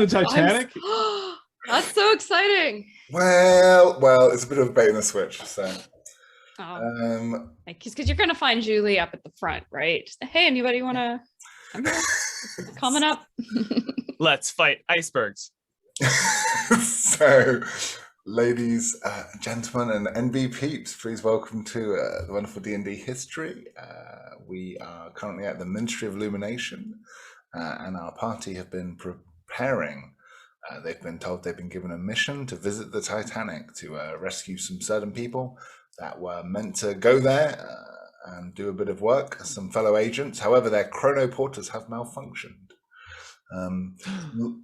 the Titanic? That's so exciting. Well, it's a bit of a bait and a switch. So, because you're gonna find Julie up at the front, right? Hey, anybody want to come here? Coming up. Let's fight icebergs. So, ladies, gentlemen, and NB peeps, please welcome to the wonderful D&D history. We are currently at the Ministry of Illumination, and our party have been preparing. They've been told they've been given a mission to visit the Titanic to rescue some certain people that were meant to go there and do a bit of work as some fellow agents. However, their chronoporters have malfunctioned.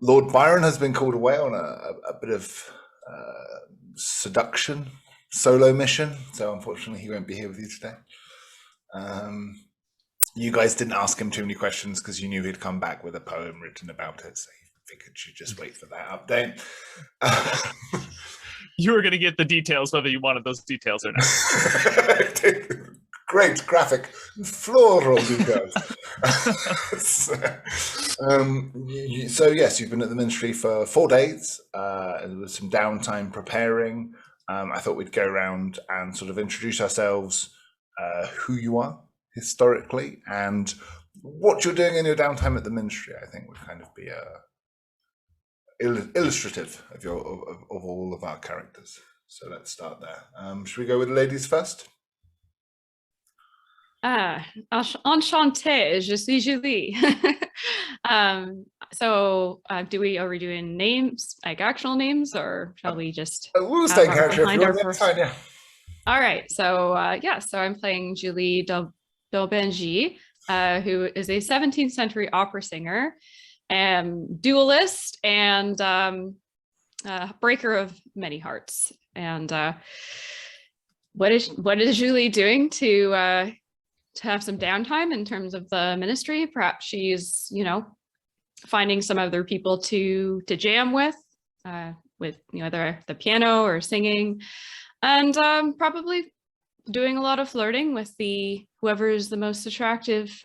Lord Byron has been called away on a bit of seduction solo mission, so unfortunately he won't be here with you today. You guys didn't ask him too many questions because you knew he'd come back with a poem written about it, so you figured you'd just wait for that update. You were going to get the details, whether you wanted those details or not. Great graphic, floral details. So yes, you've been at the ministry for 4 days. There was some downtime preparing. I thought we'd go around and sort of introduce ourselves, who you are historically, and what you're doing in your downtime at the ministry. I think would kind of be illustrative of all of our characters. So let's start there. Should we go with the ladies first? Enchantée, je suis Julie. Are we doing names, like actual names, or shall we just we'll stay character if you want. That's fine, yeah. All right, so I'm playing Julie d'Aubengy, who is a 17th century opera singer, duelist, and breaker of many hearts. And what is Julie doing to have some downtime in terms of the ministry? Perhaps she's, finding some other people to jam with either the piano or singing, and probably doing a lot of flirting with whoever is the most attractive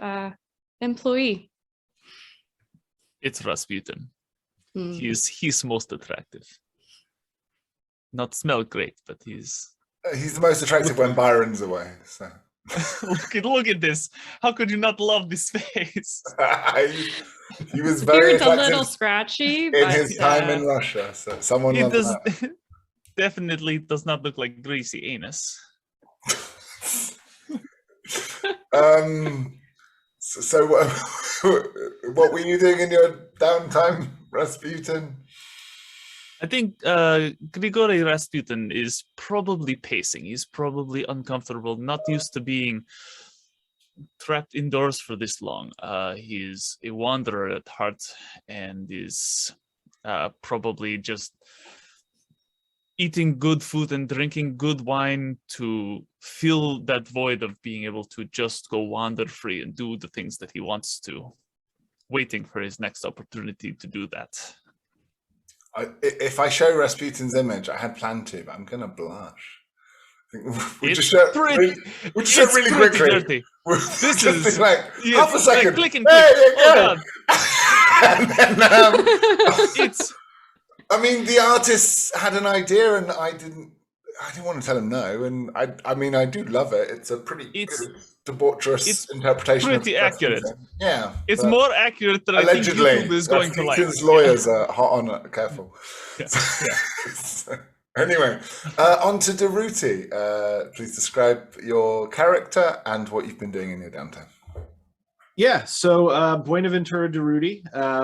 employee. It's Rasputin. He's most attractive. Not smell great, but he's the most attractive when Byron's away. So. Look at this. How could you not love this face? He was very attractive, a little scratchy in his time in Russia. So someone definitely does not look like greasy anus. So what were you doing in your downtime, Rasputin? I think Grigory Rasputin is probably pacing. He's probably uncomfortable, not used to being trapped indoors for this long. He's a wanderer at heart and is probably just eating good food and drinking good wine to fill that void of being able to just go wander free and do the things that he wants to, waiting for his next opportunity to do that. If I show Rasputin's image, I had planned to, but I'm going to blush. We'll just show really quickly. Dirty. This is like half a second. Like click and there click. you go. And then, I mean, the artist had an idea, and I didn't want to tell him no. And I do love it. It's a pretty good, debaucherous interpretation. Pretty accurate. Yeah, it's more accurate than allegedly. I think YouTube is going to like. His lawyers are hot on it. Careful. Yeah. So, anyway, on to Durutti. Please describe your character and what you've been doing in your downtime. Yeah, so Buenaventura Durutti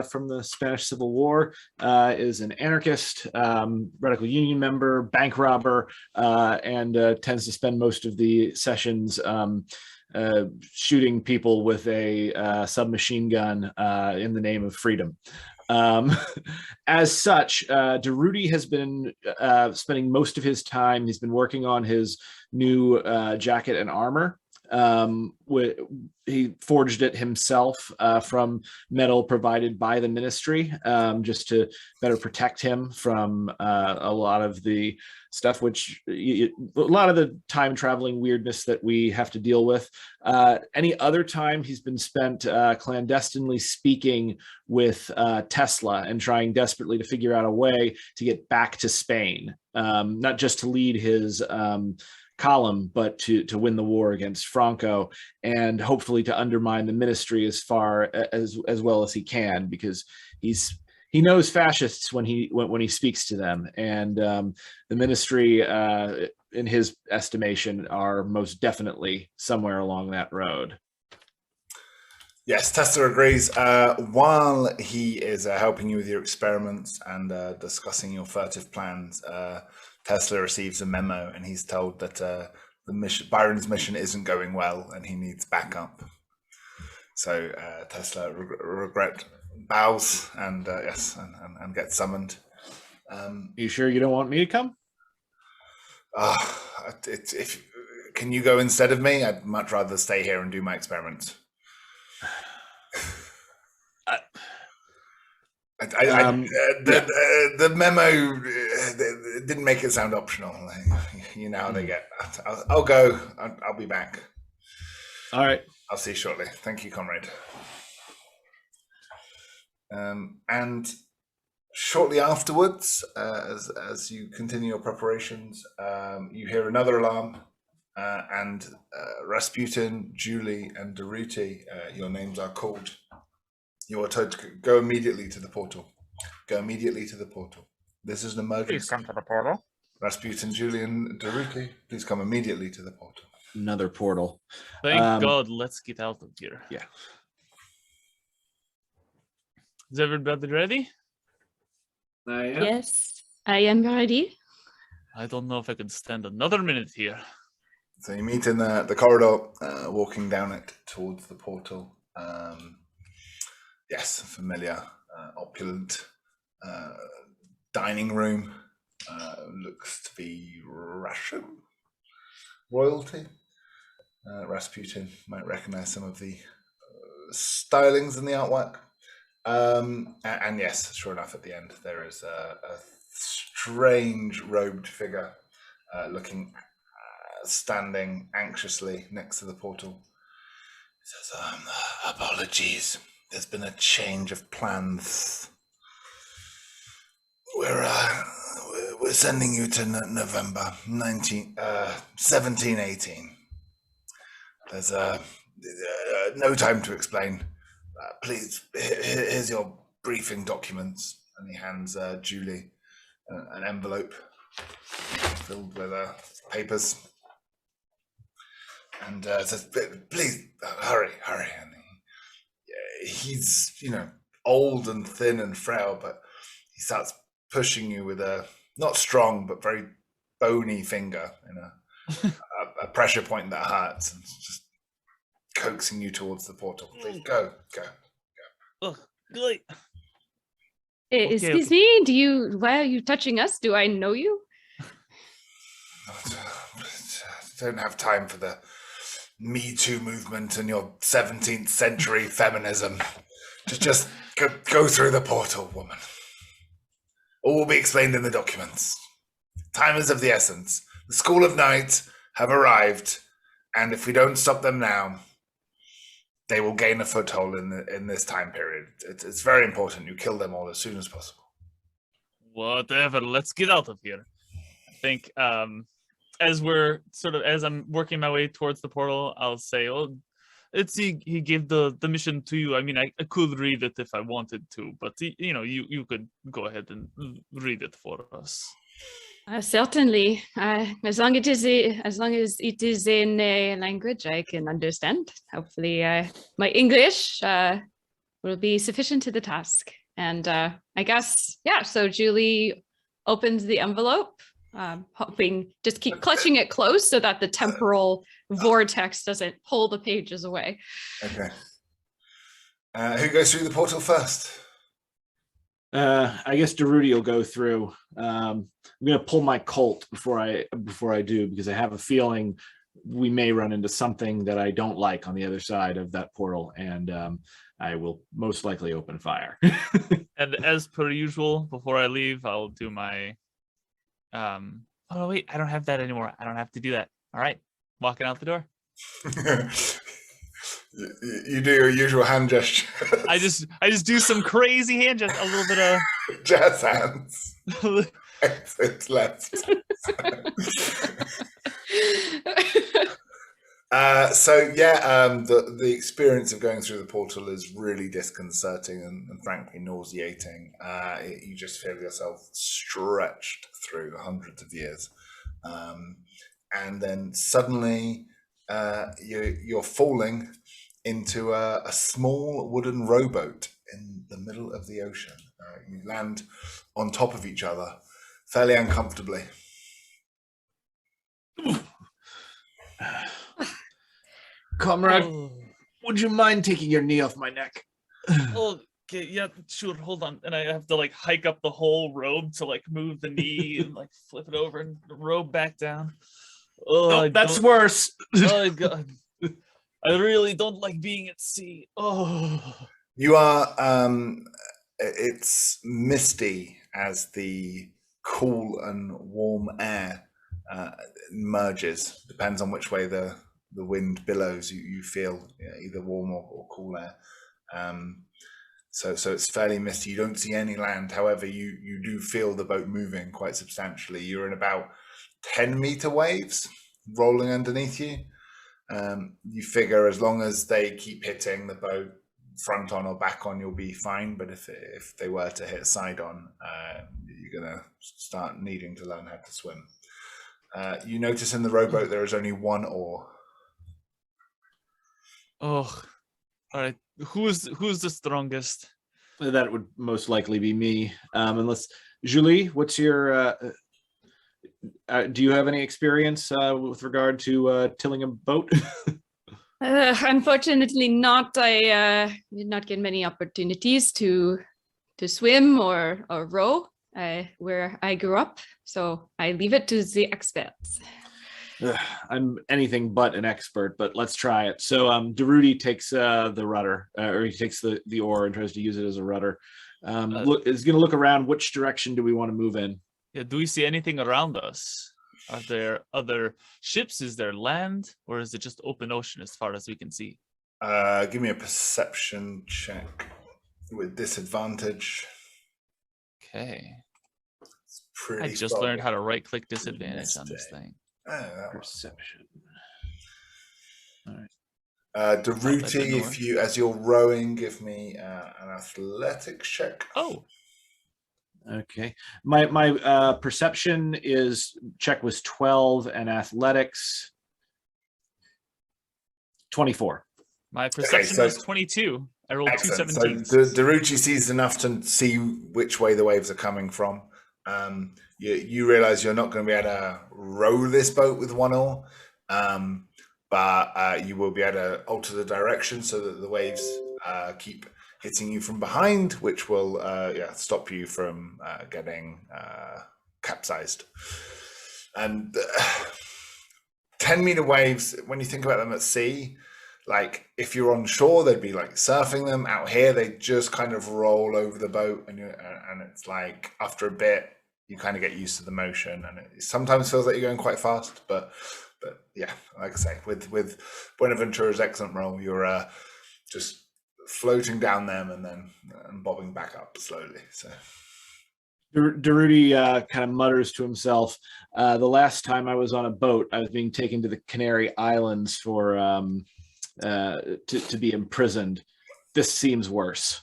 from the Spanish Civil War is an anarchist, radical union member, bank robber, and tends to spend most of the sessions shooting people with a submachine gun in the name of freedom. As such, Durutti has been spending most of his time, he's been working on his new jacket and armor. He forged it himself from metal provided by the ministry, just to better protect him from a lot of the stuff, a lot of the time traveling weirdness that we have to deal with. Any other time he's been spent clandestinely speaking with Tesla and trying desperately to figure out a way to get back to Spain, not just to lead his column, but to win the war against Franco, and hopefully to undermine the ministry as far as well as he can, because he knows fascists when he speaks to them, and the ministry, in his estimation, are most definitely somewhere along that road. Yes, Tesla agrees. While he is helping you with your experiments and discussing your furtive plans, Tesla receives a memo, and he's told that Byron's mission isn't going well, and he needs backup. So Tesla regret bows and yes, and gets summoned. You sure you don't want me to come? Can you go instead of me? I'd much rather stay here and do my experiments. The memo didn't make it sound optional. You know how they get. I'll go. I'll be back. All right. I'll see you shortly. Thank you, comrade. And shortly afterwards, as you continue your preparations, you hear another alarm, and Rasputin, Julie, and Daruti, your names are called. You are told to go immediately to the portal. Go immediately to the portal. This is an emergency. Please come to the portal. Rasputin, Julian, Daruti, please come immediately to the portal. Another portal. Thank God. Let's get out of here. Yeah. Is everybody ready? Yes, I am ready. I don't know if I can stand another minute here. So you meet in the corridor, walking down it towards the portal. Yes, familiar, opulent dining room. Looks to be Russian royalty. Rasputin might recognize some of the stylings in the artwork. And yes, sure enough, at the end, there is a strange robed figure standing anxiously next to the portal. He says, apologies. There's been a change of plans. We're sending you to November 1718. There's no time to explain. Please, here's your briefing documents. And he hands Julie an envelope filled with papers. And says, please, hurry. And he's, old and thin and frail, but he starts pushing you with a not strong but very bony finger in a pressure point that hurts, and just coaxing you towards the portal. Please go. Oh, good. Excuse me, why are you touching us? Do I know you? I don't have time for the Me Too movement and your 17th century feminism. Just go through the portal, woman. All will be explained in the documents. Time is of the essence. The School of Night have arrived, and if we don't stop them now, they will gain a foothold in this time period. It's very important you kill them all as soon as possible. Whatever, let's get out of here. I think as I'm working my way towards the portal, I'll say, he gave the mission to you. I mean, I could read it if I wanted to, but you could go ahead and read it for us. Certainly, as long as it is in a language I can understand. Hopefully, my English will be sufficient to the task. And I guess, yeah. So Julie opens the envelope, hoping just keep clutching it close so that the temporal vortex doesn't pull the pages away. Okay. Who goes through the portal first? I guess Daruti will go through. I'm going to pull my Colt before I do, because I have a feeling we may run into something that I don't like on the other side of that portal, and I will most likely open fire. And as per usual, before I leave, I'll do my oh wait, I don't have that anymore. I don't have to do that. All right, walking out the door. You do your usual hand gesture. I just do some crazy hand gesture, a little bit of jazz hands. Exit left. The experience of going through the portal is really disconcerting and frankly nauseating. You just feel yourself stretched through hundreds of years, and then suddenly you're falling into a small wooden rowboat in the middle of the ocean. You land on top of each other fairly uncomfortably. Comrade, would you mind taking your knee off my neck? Okay, yeah, sure, hold on. And I have to like hike up the whole robe to like move the knee and like flip it over and robe back down. Oh, that's worse. Oh God. I really don't like being at sea. Oh. You are, it's misty as the cool and warm air merges. Depends on which way the wind billows. You feel either warm or cool air. So it's fairly misty. You don't see any land. However, you do feel the boat moving quite substantially. You're in about 10-meter waves rolling underneath you. You figure as long as they keep hitting the boat front on or back on, you'll be fine. But if they were to hit side on, you're gonna start needing to learn how to swim. You notice in the rowboat there is only one oar. Oh, all right. Who's the strongest? That would most likely be me, unless Julie. What's your? Do you have any experience with regard to tilling a boat? Unfortunately not. I did not get many opportunities to swim or row where I grew up, so I leave it to the experts. I'm anything but an expert, but let's try it. So Daruti takes the rudder, or he takes the oar and tries to use it as a rudder. Is going to look around. Which direction do we want to move in? Yeah, do we see anything around us? Are there other ships? Is there land? Or is it just open ocean as far as we can see? Give me a perception check with disadvantage. Okay. It's pretty I just learned how to right-click disadvantage on this thing. Perception. All right. Daruti, if you, as you're rowing, give me an athletics check. Oh. Okay. My perception check was 12 and athletics 24. My perception was 22. I rolled excellent. 2 17s. So Daruti sees enough to see which way the waves are coming from. You realize you're not going to be able to row this boat with one oar, but you will be able to alter the direction so that the waves keep hitting you from behind, which will stop you from getting capsized. And 10-meter waves, when you think about them at sea, like if you're on shore, they'd be like surfing them. Out here, they just kind of roll over the boat, and it's like after a bit, you kind of get used to the motion, and it sometimes feels like you're going quite fast. But yeah, like I say, with Buenaventura's excellent roll, you're just floating down them and then bobbing back up slowly. So Daruti kind of mutters to himself, the last time I was on a boat, I was being taken to the Canary Islands for to be imprisoned. This seems worse.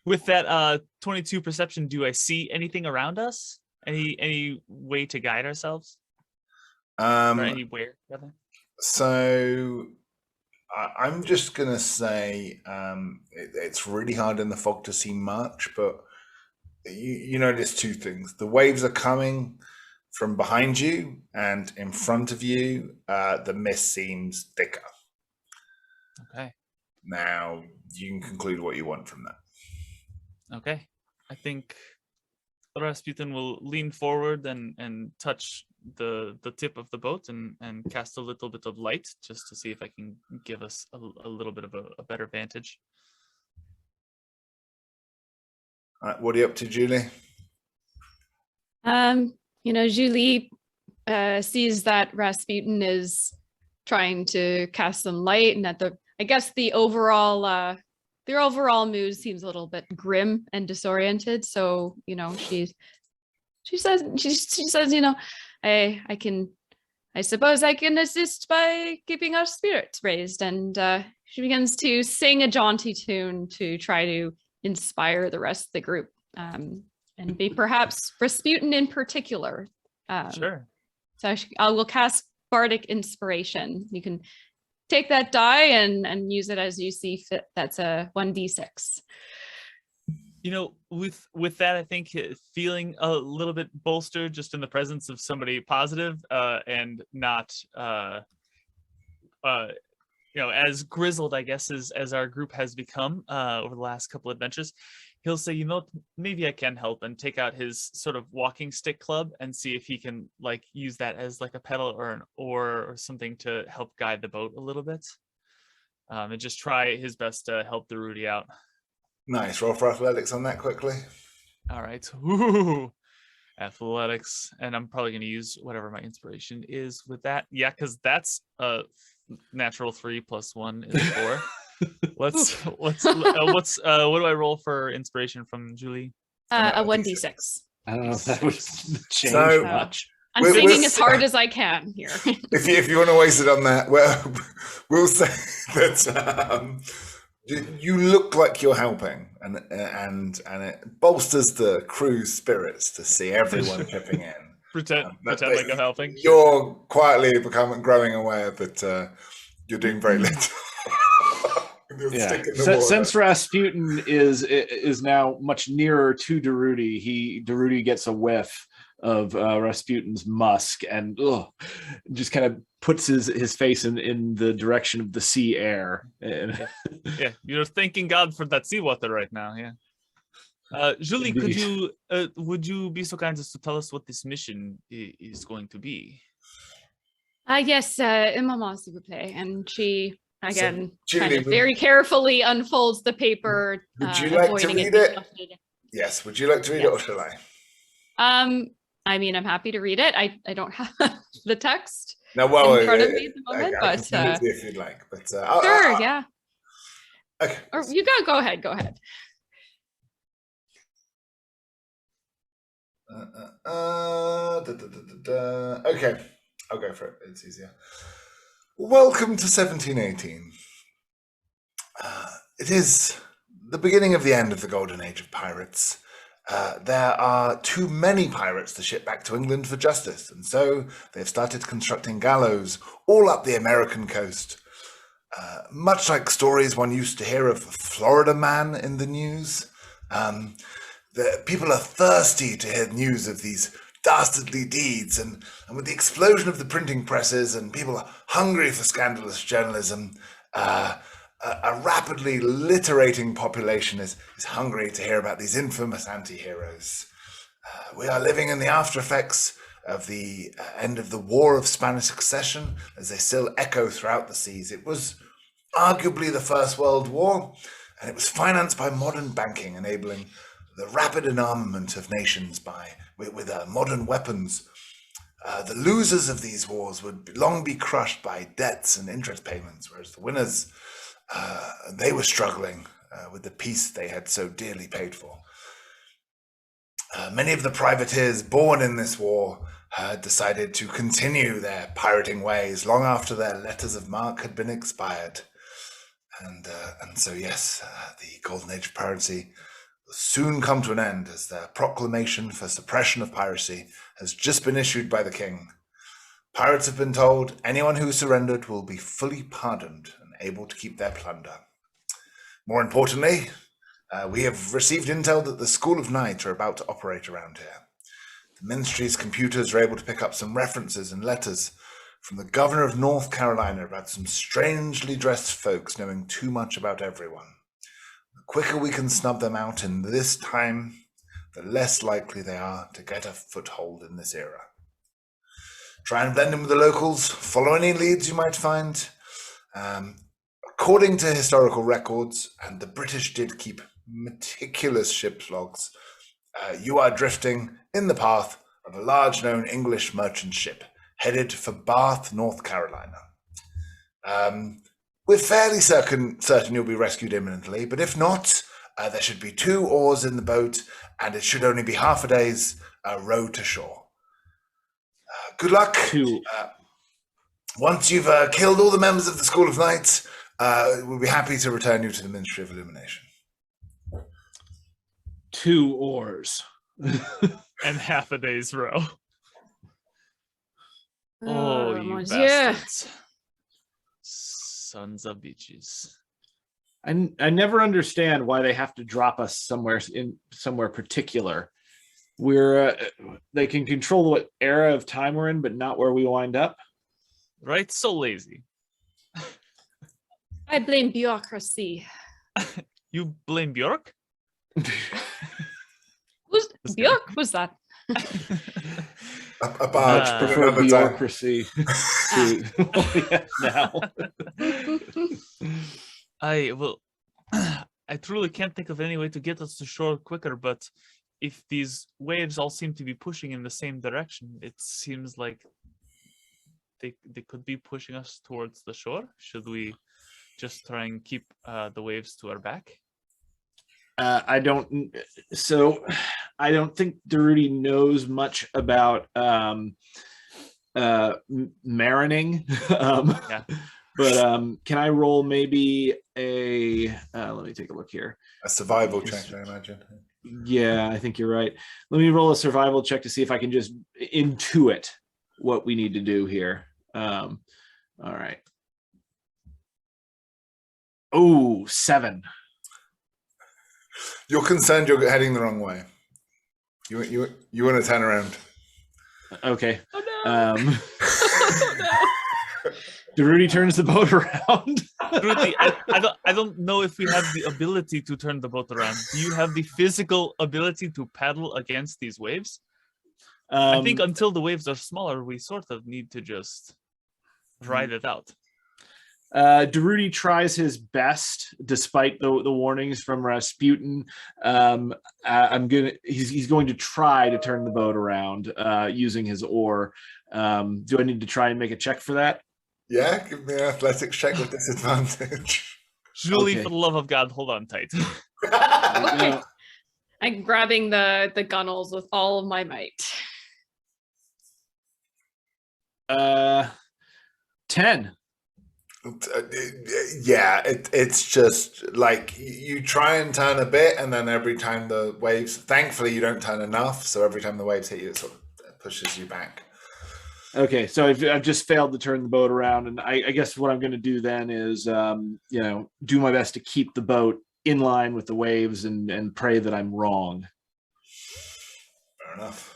With that 22 perception, do I see anything around us? Any way to guide ourselves? Or anywhere, rather? So I'm just going to say it's really hard in the fog to see much, but you notice two things. The waves are coming from behind you and in front of you. The mist seems thicker. Okay. Now you can conclude what you want from that. Okay. I think Rasputin will lean forward and touch the tip of the boat and cast a little bit of light just to see if I can give us a little bit of a better vantage. All right, what are you up to, Julie? Julie sees that Rasputin is trying to cast some light, and that the overall mood seems a little bit grim and disoriented. So, she says, I suppose I can assist by keeping our spirits raised. And she begins to sing a jaunty tune to try to inspire the rest of the group, and be perhaps Rasputin in particular. Sure. So I will cast Bardic Inspiration. You can take that die and use it as you see fit. That's a 1d6. With that, I think feeling a little bit bolstered just in the presence of somebody positive, and not as grizzled, I guess, as our group has become over the last couple of adventures, he'll say, maybe I can help, and take out his sort of walking stick club and see if he can use that as a pedal or an oar or something to help guide the boat a little bit, and just try his best to help the Rudy out. Nice. Roll for athletics on that quickly. All right. Ooh, athletics, and I'm probably going to use whatever my inspiration is with that. Yeah, because that's a natural 3 + 1 is 4. What's what do I roll for inspiration from Julie? A 1d6. I don't know if that would change much. I'm singing as hard as I can here. if you want to waste it on that, well, we'll say that you look like you're helping, and it bolsters the crew's spirits to see everyone chipping in. Pretend like I'm helping. You're quietly growing aware that you're doing very little. Yeah. Since Rasputin is now much nearer to Daruti gets a whiff of Rasputin's musk and just kind of puts his face in the direction of the sea air. Yeah, you're thanking God for that seawater right now. Yeah. Julie, would you be so kind as to tell us what this mission is going to be? Yes, maman, s'il vous plaît. And she again kind of very carefully unfolds the paper. Would you like to read it? Yes. Would you like to read it, or shall I? I mean, I'm happy to read it. I don't have the text in front of me at the moment, but if you'd like. But sure, yeah. Okay. Or you go ahead. Okay, I'll go for it. It's easier. Welcome to 1718. It is the beginning of the end of the golden age of pirates. There are too many pirates to ship back to England for justice, and so they've started constructing gallows all up the American coast. Much like stories one used to hear of Florida Man in the news, the people are thirsty to hear news of these dastardly deeds, and with the explosion of the printing presses and people are hungry for scandalous journalism, a rapidly literating population is hungry to hear about these infamous antiheroes. We are living in the after effects of the end of the War of Spanish Succession, as they still echo throughout the seas. It was arguably the First World War, and it was financed by modern banking, enabling the rapid enarmament of nations with modern weapons. The losers of these wars would long be crushed by debts and interest payments, whereas the winners, they were struggling with the peace they had so dearly paid for. Many of the privateers born in this war had decided to continue their pirating ways long after their letters of marque had been expired. And so, yes, the golden age of piracy will soon come to an end, as the proclamation for suppression of piracy has just been issued by the king. Pirates have been told anyone who surrendered will be fully pardoned and able to keep their plunder. More importantly, we have received intel that the School of Night are about to operate around here. The ministry's computers are able to pick up some references and letters from the governor of North Carolina about some strangely dressed folks knowing too much about everyone. The quicker we can snub them out in this time, the less likely they are to get a foothold in this era. Try and blend in with the locals, follow any leads you might find. According to historical records, and the British did keep meticulous ship's logs, you are drifting in the path of a large known English merchant ship headed for Bath, North Carolina. We're fairly certain you'll be rescued imminently, but if not, there should be 2 oars in the boat, and it should only be half a day's row to shore. Good luck. Once you've killed all the members of the School of Knights, we'll be happy to return you to the Ministry of Illumination. 2 oars. And half a day's row. Oh, you mon Dieu. bastards. Sons of bitches. I never understand why they have to drop us somewhere particular. They can control what era of time we're in, but not where we wind up. Right? So lazy. I blame bureaucracy. You blame Bjork? Who's Bjork? Who's that? A barge. Prefer bureaucracy. Now. I truly can't think of any way to get us to shore quicker, but if these waves all seem to be pushing in the same direction, it seems like they could be pushing us towards the shore. Should we just try and keep the waves to our back? I don't think Durutti knows much about marining. Yeah. But can I roll maybe a let me take a look here. A survival check, I imagine. Yeah, I think you're right. Let me roll a survival check to see if I can just intuit what we need to do here. All right. Oh, 7. You're concerned you're heading the wrong way. You want to turn around. Okay. Oh no. Oh, no. Durutti turns the boat around. Durutti, I don't know if we have the ability to turn the boat around. Do you have the physical ability to paddle against these waves? I think until the waves are smaller, we sort of need to just ride it out. Durutti tries his best despite the warnings from Rasputin. He's going to try to turn the boat around using his oar. Do I need to try and make a check for that? Yeah, give me an athletics check with disadvantage. Julie, Okay. for the love of God, hold on tight. Okay. I'm grabbing the gunnels with all of my might. 10. Yeah, it's just like you try and turn a bit, and then every time the waves, thankfully you don't turn enough, so every time the waves hit you, it sort of pushes you back. Okay, so I've just failed to turn the boat around, and I guess what I'm going to do then is, do my best to keep the boat in line with the waves and pray that I'm wrong. Fair enough.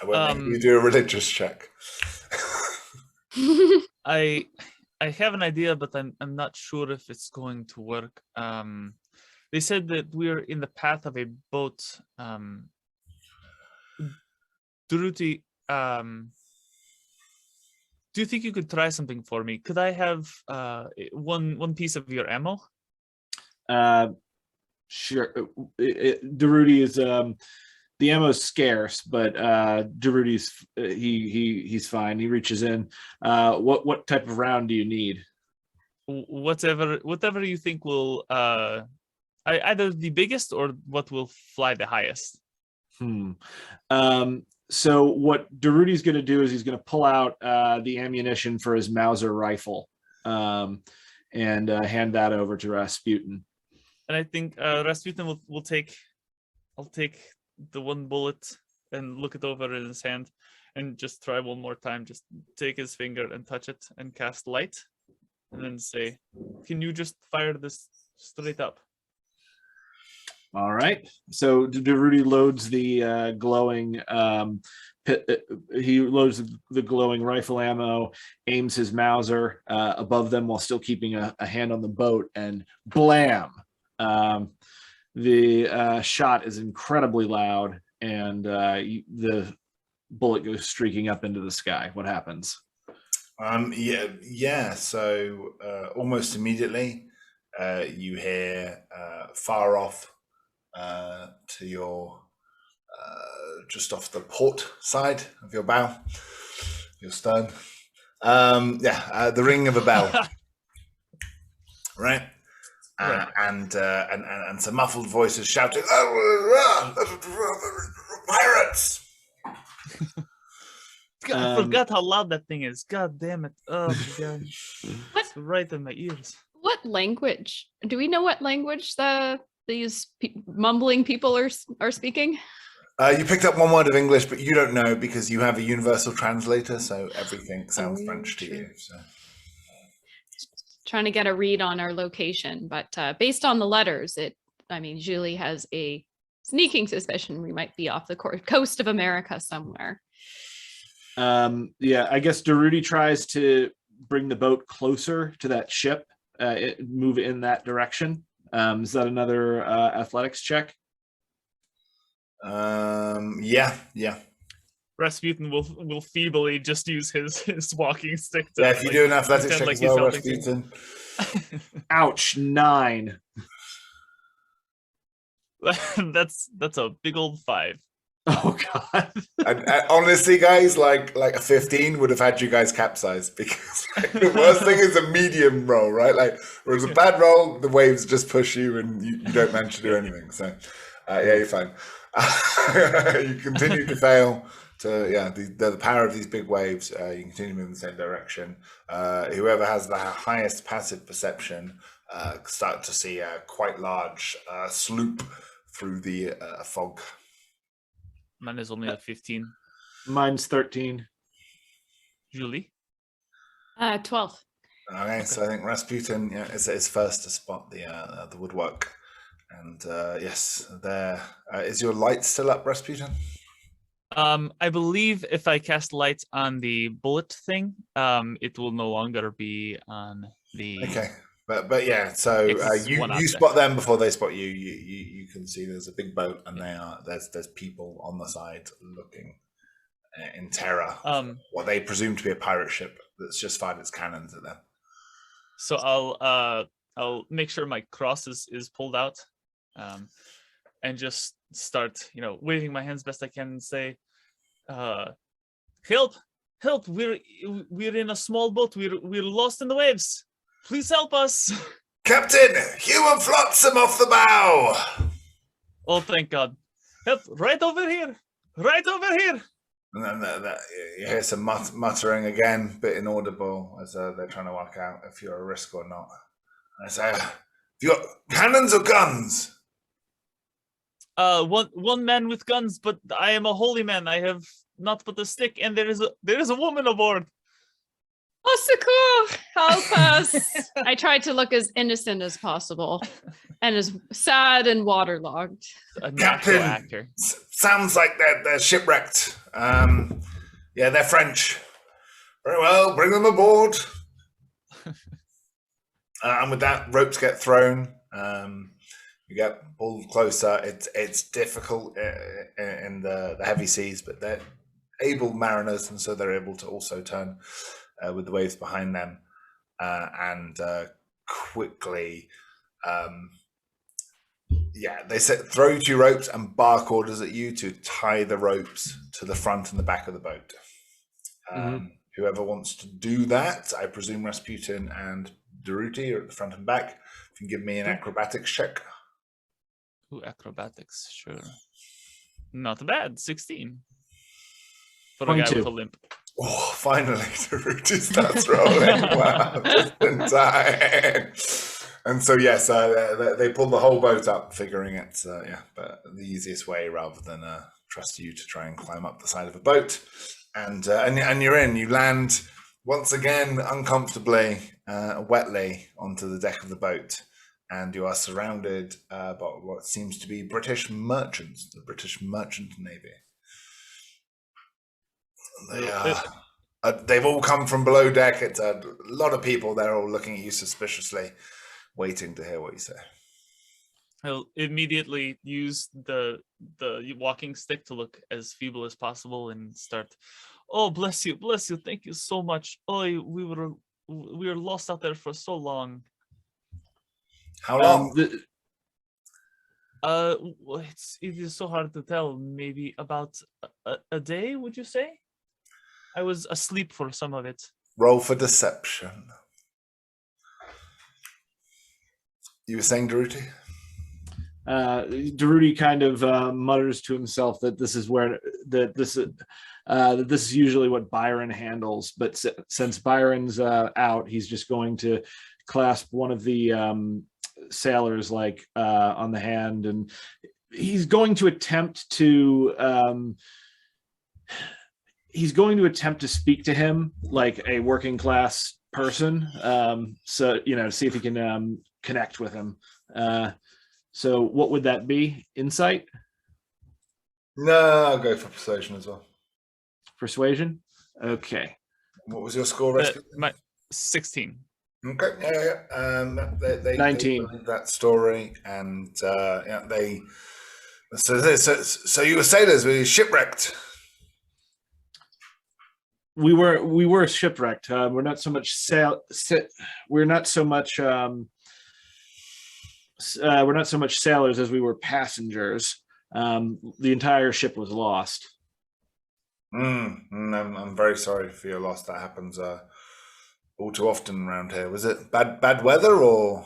I won't make you do a religious check. I have an idea, but I'm not sure if it's going to work. They said that we're in the path of a boat. Durutti, do you think you could try something for me? Could I have one piece of your ammo? Sure. Durutti is the ammo is scarce, but Durutti's he's fine. He reaches in. What type of round do you need? Whatever you think will either the biggest or what will fly the highest. So what Durutti's going to do is he's going to pull out the ammunition for his Mauser rifle and hand that over to Rasputin. And I think Rasputin will take. I'll take the one bullet and look it over in his hand and just try one more time. Just take his finger and touch it and cast light, and then say, "Can you just fire this straight up?" All right. So Durutti loads the glowing he loads the glowing rifle ammo, aims his Mauser above them while still keeping a hand on the boat, and blam! the shot is incredibly loud, and the bullet goes streaking up into the sky. What happens? Yeah. So almost immediately, you hear far off to your just off the port side of your bow, your stern. The ringing of a bell, right? Right. And some muffled voices shouting, "Pirates!" God, I forgot how loud that thing is. God damn it! Oh my god, it's right in my ears. What language? Do we know what language these mumbling people are speaking? You picked up one word of English, but you don't know because you have a universal translator, so everything sounds French to you. So. Trying to get a read on our location, but based on the letters, Julie has a sneaking suspicion we might be off the coast of America somewhere. I guess Daruti tries to bring the boat closer to that ship, move in that direction. Is that another athletics check? Yeah. Rasputin will feebly just use his walking stick. To, if you do an athletics check as well, Rasputin. Ouch, 9. That's a big old 5. Oh god. And honestly, guys, like a 15 would have had you guys capsize, because the worst thing is a medium roll, right? Like, whereas a bad roll, the waves just push you and you don't manage to do anything. So you're fine. You continue to fail. The power of these big waves, you continue to move in the same direction. Whoever has the highest passive perception start to see a quite large sloop through the fog. Mine is only a 15. Mine's 13. Julie? 12. Okay, so I think Rasputin is first to spot the woodwork. And yes, there is your light still up, Rasputin? I believe if I cast light on the bullet thing, it will no longer be on the. Okay, but yeah. So you spot them before they spot you. You can see there's a big boat, and there's people on the side looking in terror. What they presume to be a pirate ship that's just fired its cannons at them. So I'll make sure my cross is pulled out, and just start waving my hands best I can and say, help, we're in a small boat, we're lost in the waves, please help us. Captain, hew and flotsam off the bow. Oh, thank God. Help, right over here. And then you hear some muttering again, a bit inaudible, as they're trying to work out if you're a risk or not. And I say, have you got cannons or guns? One man with guns, but I am a holy man. I have not but a stick, and there is a woman aboard. Oh, secours! Help us! I tried to look as innocent as possible, and as sad and waterlogged. A natural actor. Sounds like they're shipwrecked. They're French. Very well, bring them aboard. And with that, ropes get thrown. You get pulled closer. It's difficult in the heavy seas, but they're able mariners, and so they're able to also turn with the waves behind them, and quickly, they throw 2 ropes and bark orders at you to tie the ropes to the front and the back of the boat. Whoever wants to do that, I presume Rasputin and Daruti are at the front and back. If you can give me an acrobatics check. Ooh, acrobatics, sure. Not bad, 16. For a guy with a limp. Oh, finally, Daruti starts rolling. Wow, just in time. And so, yes, they pull the whole boat up, figuring it's, but the easiest way rather than trust you to try and climb up the side of a boat. And you're in. You land once again uncomfortably, wetly onto the deck of the boat. And you are surrounded by what seems to be British merchants, the British Merchant Navy. They've all come from below deck. It's a lot of people. They're all looking at you suspiciously, waiting to hear what you say. I'll immediately use the walking stick to look as feeble as possible and start. Oh, bless you, thank you so much. Oh, we were lost out there for so long. How long? It is so hard to tell. Maybe about a day, would you say? I was asleep for some of it. Roll for deception. You were saying, Daruti? Daruti kind of mutters to himself that this is where that this is usually what Byron handles, but since Byron's out, he's just going to clasp one of the sailors like on the hand, and he's going to attempt to speak to him like a working class person, so see if he can connect with him. So what would that be? Insight? No, I'll go for persuasion as well. Persuasion? Okay. What was your score, Rescue? My 16. Okay, yeah. They 19. believe that story, and they. So you were sailors. Were you shipwrecked? We were shipwrecked. We're not so much sailors as we were passengers. The entire ship was lost. I'm very sorry for your loss. That happens all too often around here. Was it bad weather or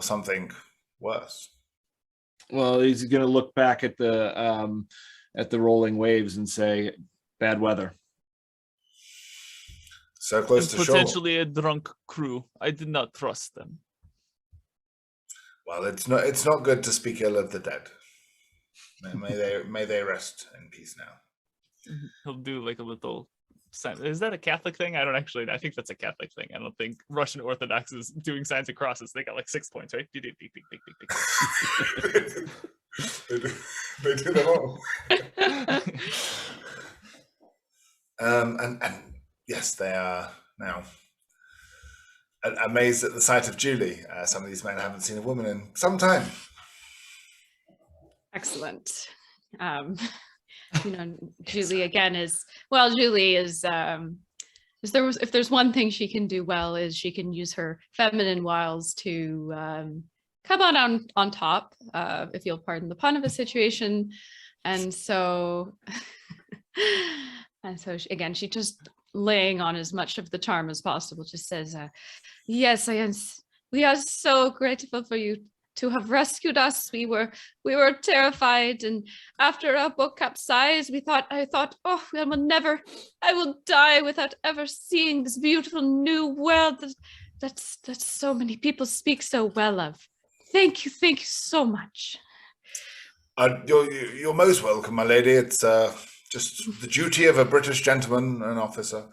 something worse? Well, he's going to look back at the rolling waves and say, "Bad weather." So close to shore. Potentially a drunk crew. I did not trust them. Well, it's not good to speak ill of the dead. May they rest in peace now. He'll do like a little sign. Is that a Catholic thing? I don't actually. I think that's a Catholic thing. I don't think Russian Orthodox is doing signs of crosses. They got like 6 points, right? They do them all. And yes, they are now amazed at the sight of Julie. Some of these men haven't seen a woman in some time. Excellent. Julie again is Julie is if there's one thing she can do well is she can use her feminine wiles to come on top, if you'll pardon the pun, of a situation. And so she just laying on as much of the charm as possible, just says, yes, we are so grateful for you to have rescued us. We were terrified, and after our boat capsized, I thought, oh, I will die without ever seeing this beautiful new world that so many people speak so well of. Thank you so much. You're most welcome, my lady. It's just the duty of a British gentleman and officer.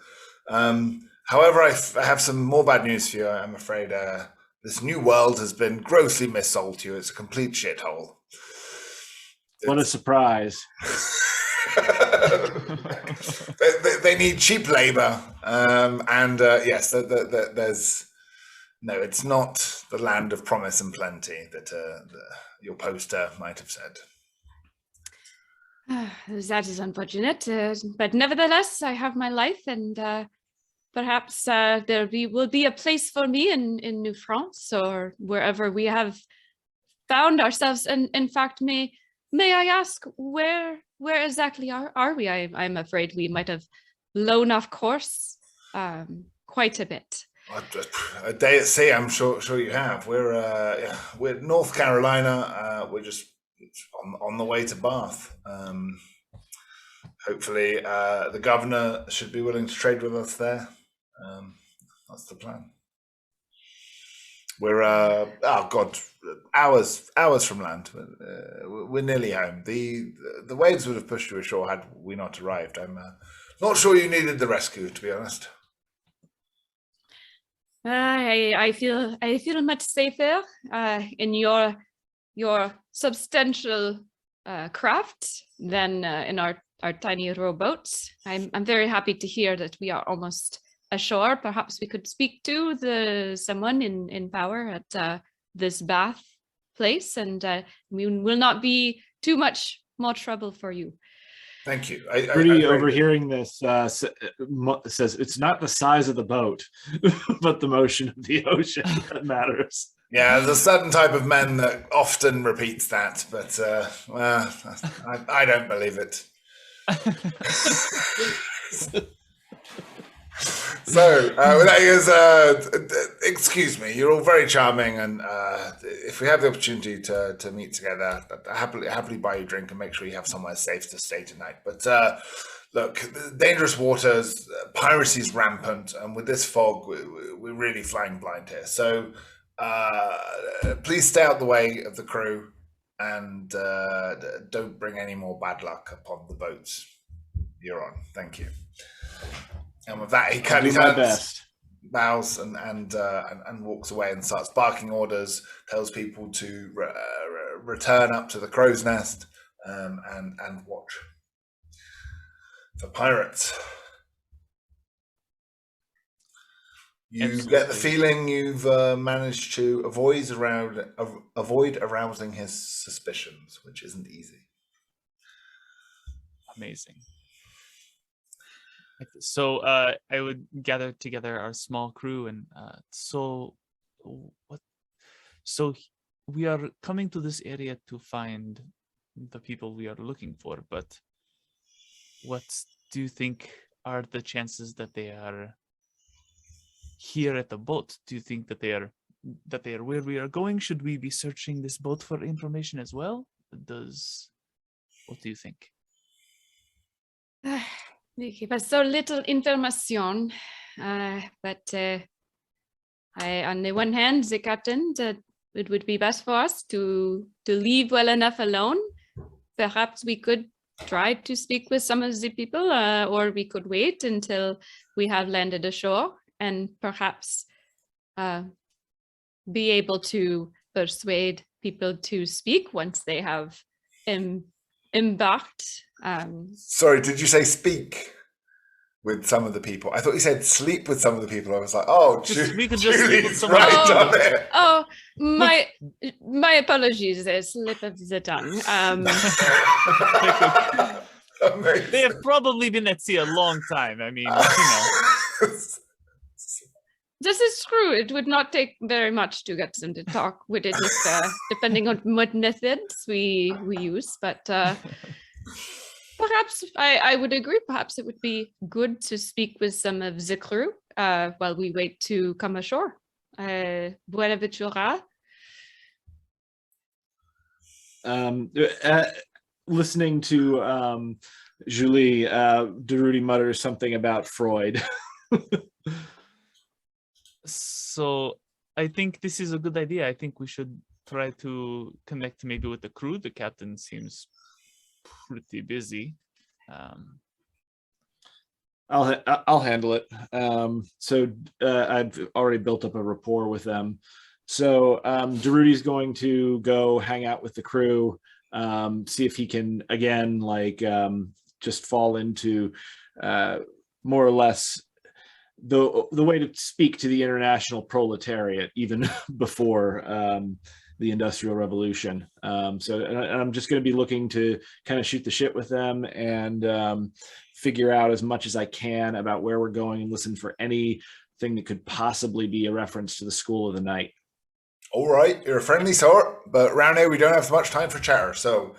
However, I have some more bad news for you. I'm afraid this new world has been grossly missold to you. It's a complete shithole. What a surprise. they need cheap labor. Yes, it's not the land of promise and plenty that your poster might have said. That is unfortunate, but nevertheless, I have my life, and perhaps there will be a place for me in New France or wherever we have found ourselves. And in fact, may I ask where exactly are we? I'm afraid we might have blown off course quite a bit. A day at sea, I'm sure you have. We're North Carolina. We're just on the way to Bath. Hopefully, the governor should be willing to trade with us there. That's the plan. We're hours from land. We're nearly home. The waves would have pushed you ashore had we not arrived. I'm not sure you needed the rescue, to be honest. I feel much safer in your substantial craft than in our tiny rowboat. I'm very happy to hear that we are almost ashore. Perhaps we could speak to someone in power at this Bath place, and we will not be too much more trouble for you. Thank you. Rudy, overhearing this, says it's not the size of the boat, but the motion of the ocean that matters. Yeah, there's a certain type of man that often repeats that, but I don't believe it. So, without you guys, excuse me, you're all very charming, and if we have the opportunity to meet together, I'd happily buy you a drink and make sure you have somewhere safe to stay tonight. But look, dangerous waters, piracy's rampant, and with this fog, we're really flying blind here. So, please stay out the way of the crew, and don't bring any more bad luck upon the boats you're on. Thank you. And with that, he kind of turns, bows, and walks away and starts barking orders. Tells people to return up to the crow's nest and watch for pirates. You get the feeling you've managed to avoid arousing his suspicions, which isn't easy. Amazing. So I would gather together our small crew, and so we are coming to this area to find the people we are looking for, but what do you think are the chances that they are here at the boat? Do you think that they are where we are going? Should we be searching this boat for information as well? What do you think? They give us so little information, but on the one hand, the captain, it would be best for us to leave well enough alone. Perhaps we could try to speak with some of the people, or we could wait until we have landed ashore and perhaps be able to persuade people to speak once they have embarked. Sorry, did you say speak with some of the people? I thought you said sleep with some of the people. I was like, oh, we could just sleep with some right on it. Oh, my apologies, a slip of the tongue. They have probably been at sea a long time. I mean, This is true. It would not take very much to get them to talk with it, depending on what methods we use. But perhaps I would agree. Perhaps it would be good to speak with some of the crew while we wait to come ashore. Buena ventura. Listening to Julie, Durruti mutters something about Freud. So I think this is a good idea. I think we should try to connect maybe with the crew. The captain seems pretty busy. I'll handle it. So I've already built up a rapport with them. So Durruti's going to go hang out with the crew, see if he can again just fall into more or less the way to speak to the international proletariat even before the Industrial Revolution. So I'm just going to be looking to kind of shoot the shit with them and figure out as much as I can about where we're going and listen for anything that could possibly be a reference to the School of the Night. All right, you're a friendly sort, but around here we don't have much time for chatter. So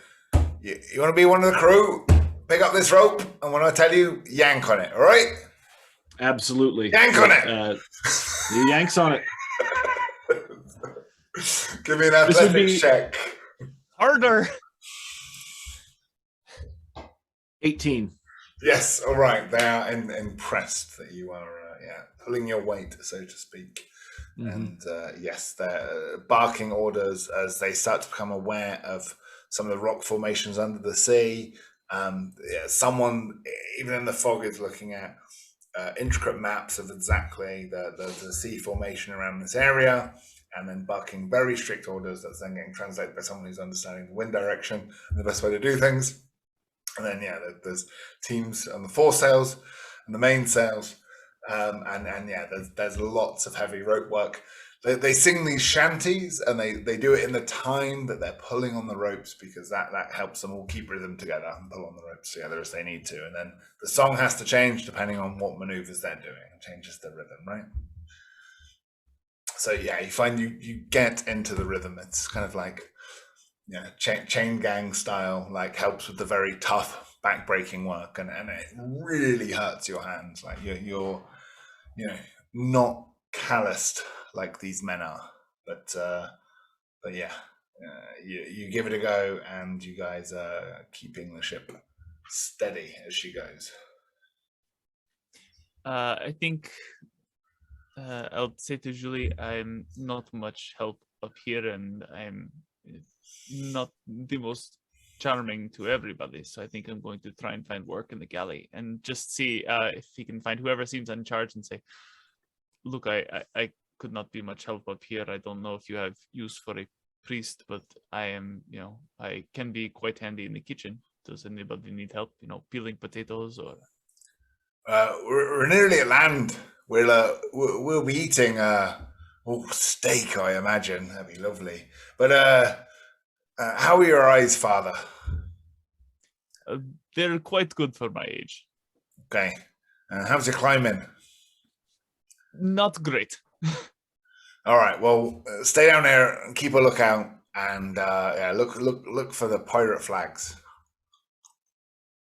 you want to be one of the crew? Pick up this rope, and when I tell you, yank on it. All right? Absolutely. Yank on it. You yanks on it. Give me an athletics check. Harder. 18. Yes, all right. They are impressed that you are pulling your weight, so to speak. Mm-hmm. And yes, they're barking orders as they start to become aware of some of the rock formations under the sea. Someone, even in the fog, is looking at intricate maps of exactly the sea formation around this area, and then barking very strict orders that's then getting translated by someone who's understanding the wind direction and the best way to do things. And then there's teams on the foresails and the mainsails, and there's lots of heavy rope work. they sing these shanties, and they do it in the time that they're pulling on the ropes, because that helps them all keep rhythm together and pull on the ropes together as they need to. And then the song has to change depending on what maneuvers they're doing. It changes the rhythm, right? So yeah, you find you get into the rhythm. It's kind of like, yeah, chain gang style, like helps with the very tough back-breaking work, and it really hurts your hands. Like you're not calloused like these men are, but yeah, you give it a go, and you guys are keeping the ship steady as she goes. I think I'll say to Julie, I'm not much help up here, and I'm not the most charming to everybody. So I think I'm going to try and find work in the galley and just see if he can find whoever seems in charge and say, look, I could not be much help up here. I don't know if you have use for a priest, but I am, I can be quite handy in the kitchen. Does anybody need help, peeling potatoes or? We're nearly at land. We'll be eating steak, I imagine. That'd be lovely. But how are your eyes, Father? They're quite good for my age. Okay. How's your climbing? Not great. All right. Well, stay down there and keep a lookout, and look for the pirate flags.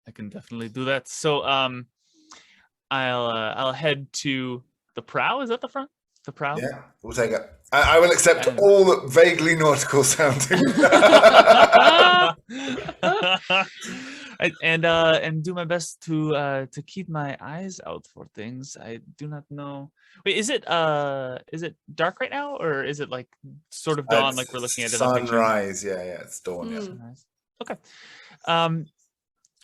I can definitely do that. So I'll head to the prow. Is that the front? The prow? Yeah, we'll take it. I will accept all the vaguely nautical sounding. and do my best to keep my eyes out for things. I do not know. Wait, is it dark right now, or is it like sort of dawn, like we're looking at sunrise? Yeah, it's dawn. Yeah. Sunrise. Okay.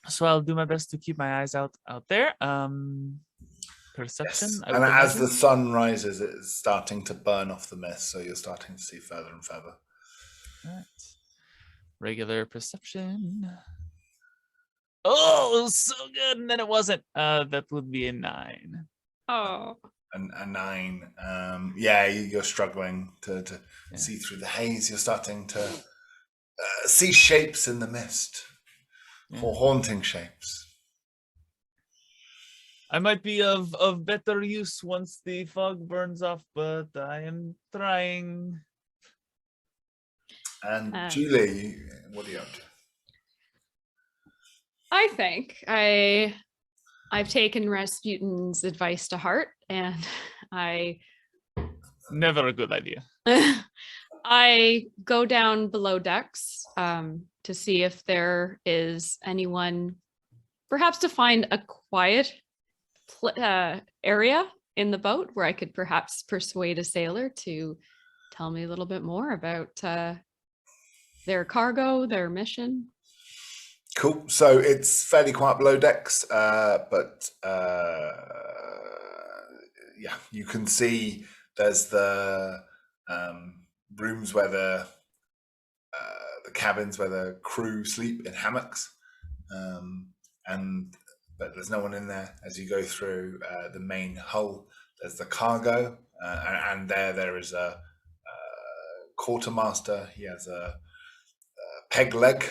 So I'll do my best to keep my eyes out there. Perception. Yes. And as the sun rises, it's starting to burn off the mist, so you're starting to see further and further. All right. Regular perception. Oh, it was so good, and then it wasn't. That would be a 9. Oh. A 9. You're struggling to see through the haze. You're starting to see shapes in the mist, haunting shapes. I might be of better use once the fog burns off, but I am trying. And Julie, what are you up to? I think I've taken Rasputin's advice to heart, and never a good idea. I go down below decks to see if there is anyone, perhaps to find a quiet area in the boat where I could perhaps persuade a sailor to tell me a little bit more about their cargo, their mission. Cool. So it's fairly quiet below decks, but you can see there's the rooms where the cabins where the crew sleep in hammocks, but there's no one in there. As you go through the main hull, there's the cargo, and there is a quartermaster. He has a peg leg,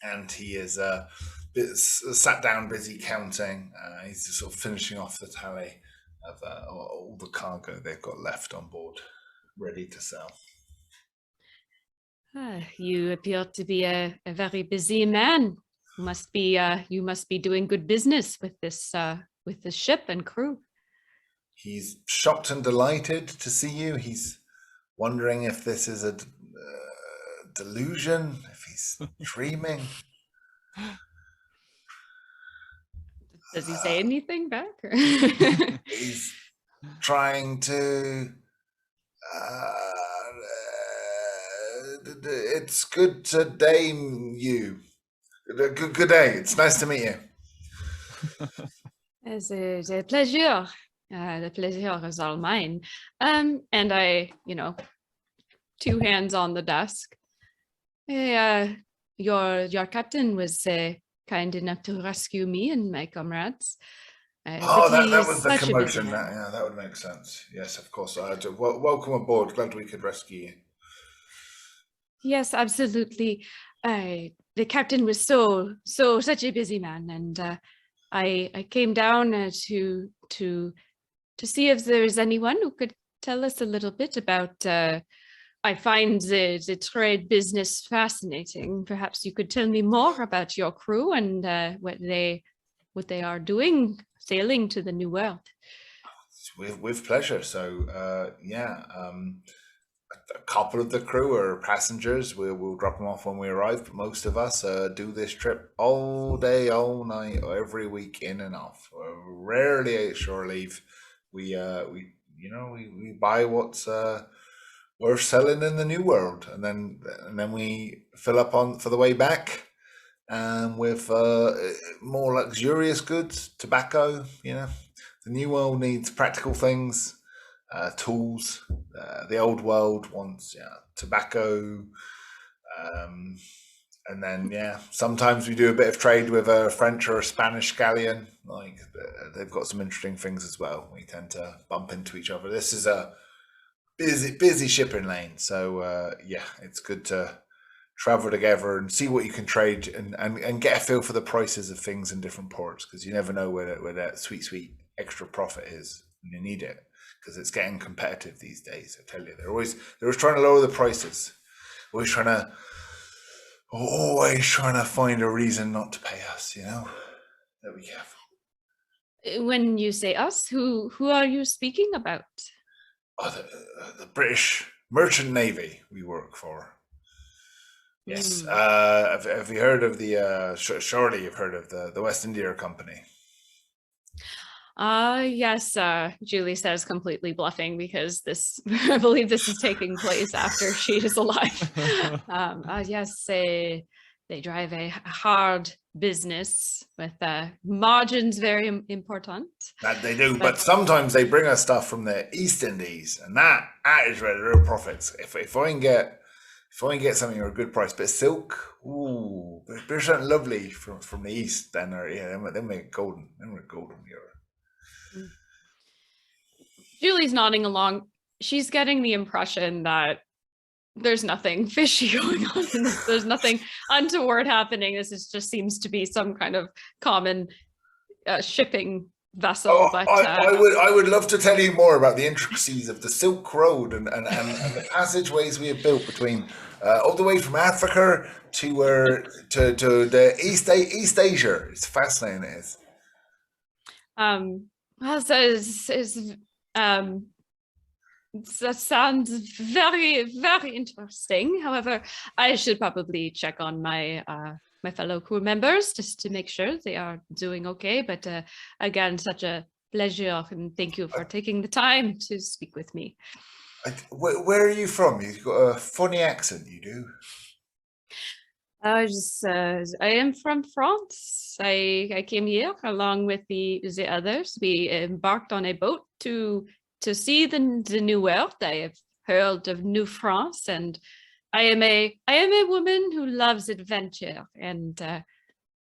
and he is sat down, busy counting. He's just sort of finishing off the tally of all the cargo they've got left on board, ready to sell. You appear to be a very busy man. You must be doing good business with this ship and crew. He's shocked and delighted to see you. He's wondering if this is a delusion, if he's dreaming. Does he say anything back? He's trying to. It's good to dame you. Good day. It's nice to meet you. It's a pleasure. The pleasure is all mine. And I, 2 hands on the desk. Hey, your captain was kind enough to rescue me and my comrades. Oh, but that he's was the such a busy commotion. man. Yeah, that would make sense. Yes, of course. Welcome aboard. Glad we could rescue you. Yes, absolutely. The captain was such a busy man, and I came down to see if there is anyone who could tell us a little bit about. I find the trade business fascinating. Perhaps you could tell me more about your crew and what they are doing, sailing to the New World. With pleasure. So, a couple of the crew are passengers. We'll drop them off when we arrive, but most of us do this trip all day, all night, every week, in and off. Rarely shore leave. We buy what's worth selling in the New World, and then we fill up on for the way back, with more luxurious goods, tobacco. The New World needs practical things. Tools. The old world wants tobacco, and then sometimes we do a bit of trade with a French or a Spanish galleon. Like they've got some interesting things as well. We tend to bump into each other. This is a busy shipping lane, so it's good to travel together and see what you can trade and get a feel for the prices of things in different ports, because you never know where that sweet extra profit is when you need it. Because it's getting competitive these days. I tell you, they're always trying to lower the prices. Always trying to find a reason not to pay us. That we careful. When you say us, who are you speaking about? Oh, the British Merchant Navy we work for. Yes. Have you heard of the? Surely you've heard of the West India Company. Yes, Julie says, completely bluffing, because I believe this is taking place after she is alive. Yes, they drive a hard business with margins very important. That they do, but sometimes they bring us stuff from the East Indies, and that is where the real profits. If I can get something at a good price, but silk, there's something lovely from the East, then they make golden. They make golden here. Julie's nodding along. She's getting the impression that there's nothing fishy going on in this. There's nothing untoward happening. This just seems to be some kind of common shipping vessel. But I would love to tell you more about the intricacies of the Silk Road and the passageways we have built between all the way from Africa to the East Asia. It's fascinating. It is. Well, that sounds very, very interesting. However, I should probably check on my my fellow crew members just to make sure they are doing okay. But again, such a pleasure, and thank you for taking the time to speak with me. Where are you from? You've got a funny accent, you do. I am from France. I came here along with the others. We embarked on a boat to see the New World. I have heard of New France, and I am a woman who loves adventure, and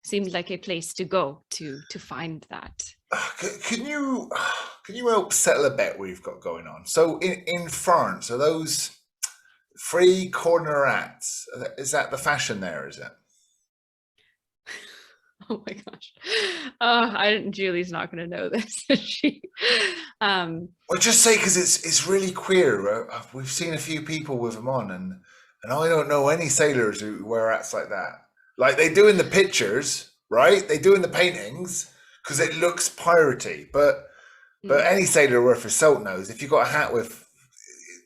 seemed like a place to go to find that. Can you help settle a bet we've got going on? So in France, are those 3 corner hats? Is that the fashion there? Is it? Oh my gosh! Julie's not going to know this. Well, just say, because it's really queer. We've seen a few people with them on, and I don't know any sailors who wear hats like that. Like they do in the pictures, right? They do in the paintings because it looks piratey. But any sailor worth his salt knows if you've got a hat with,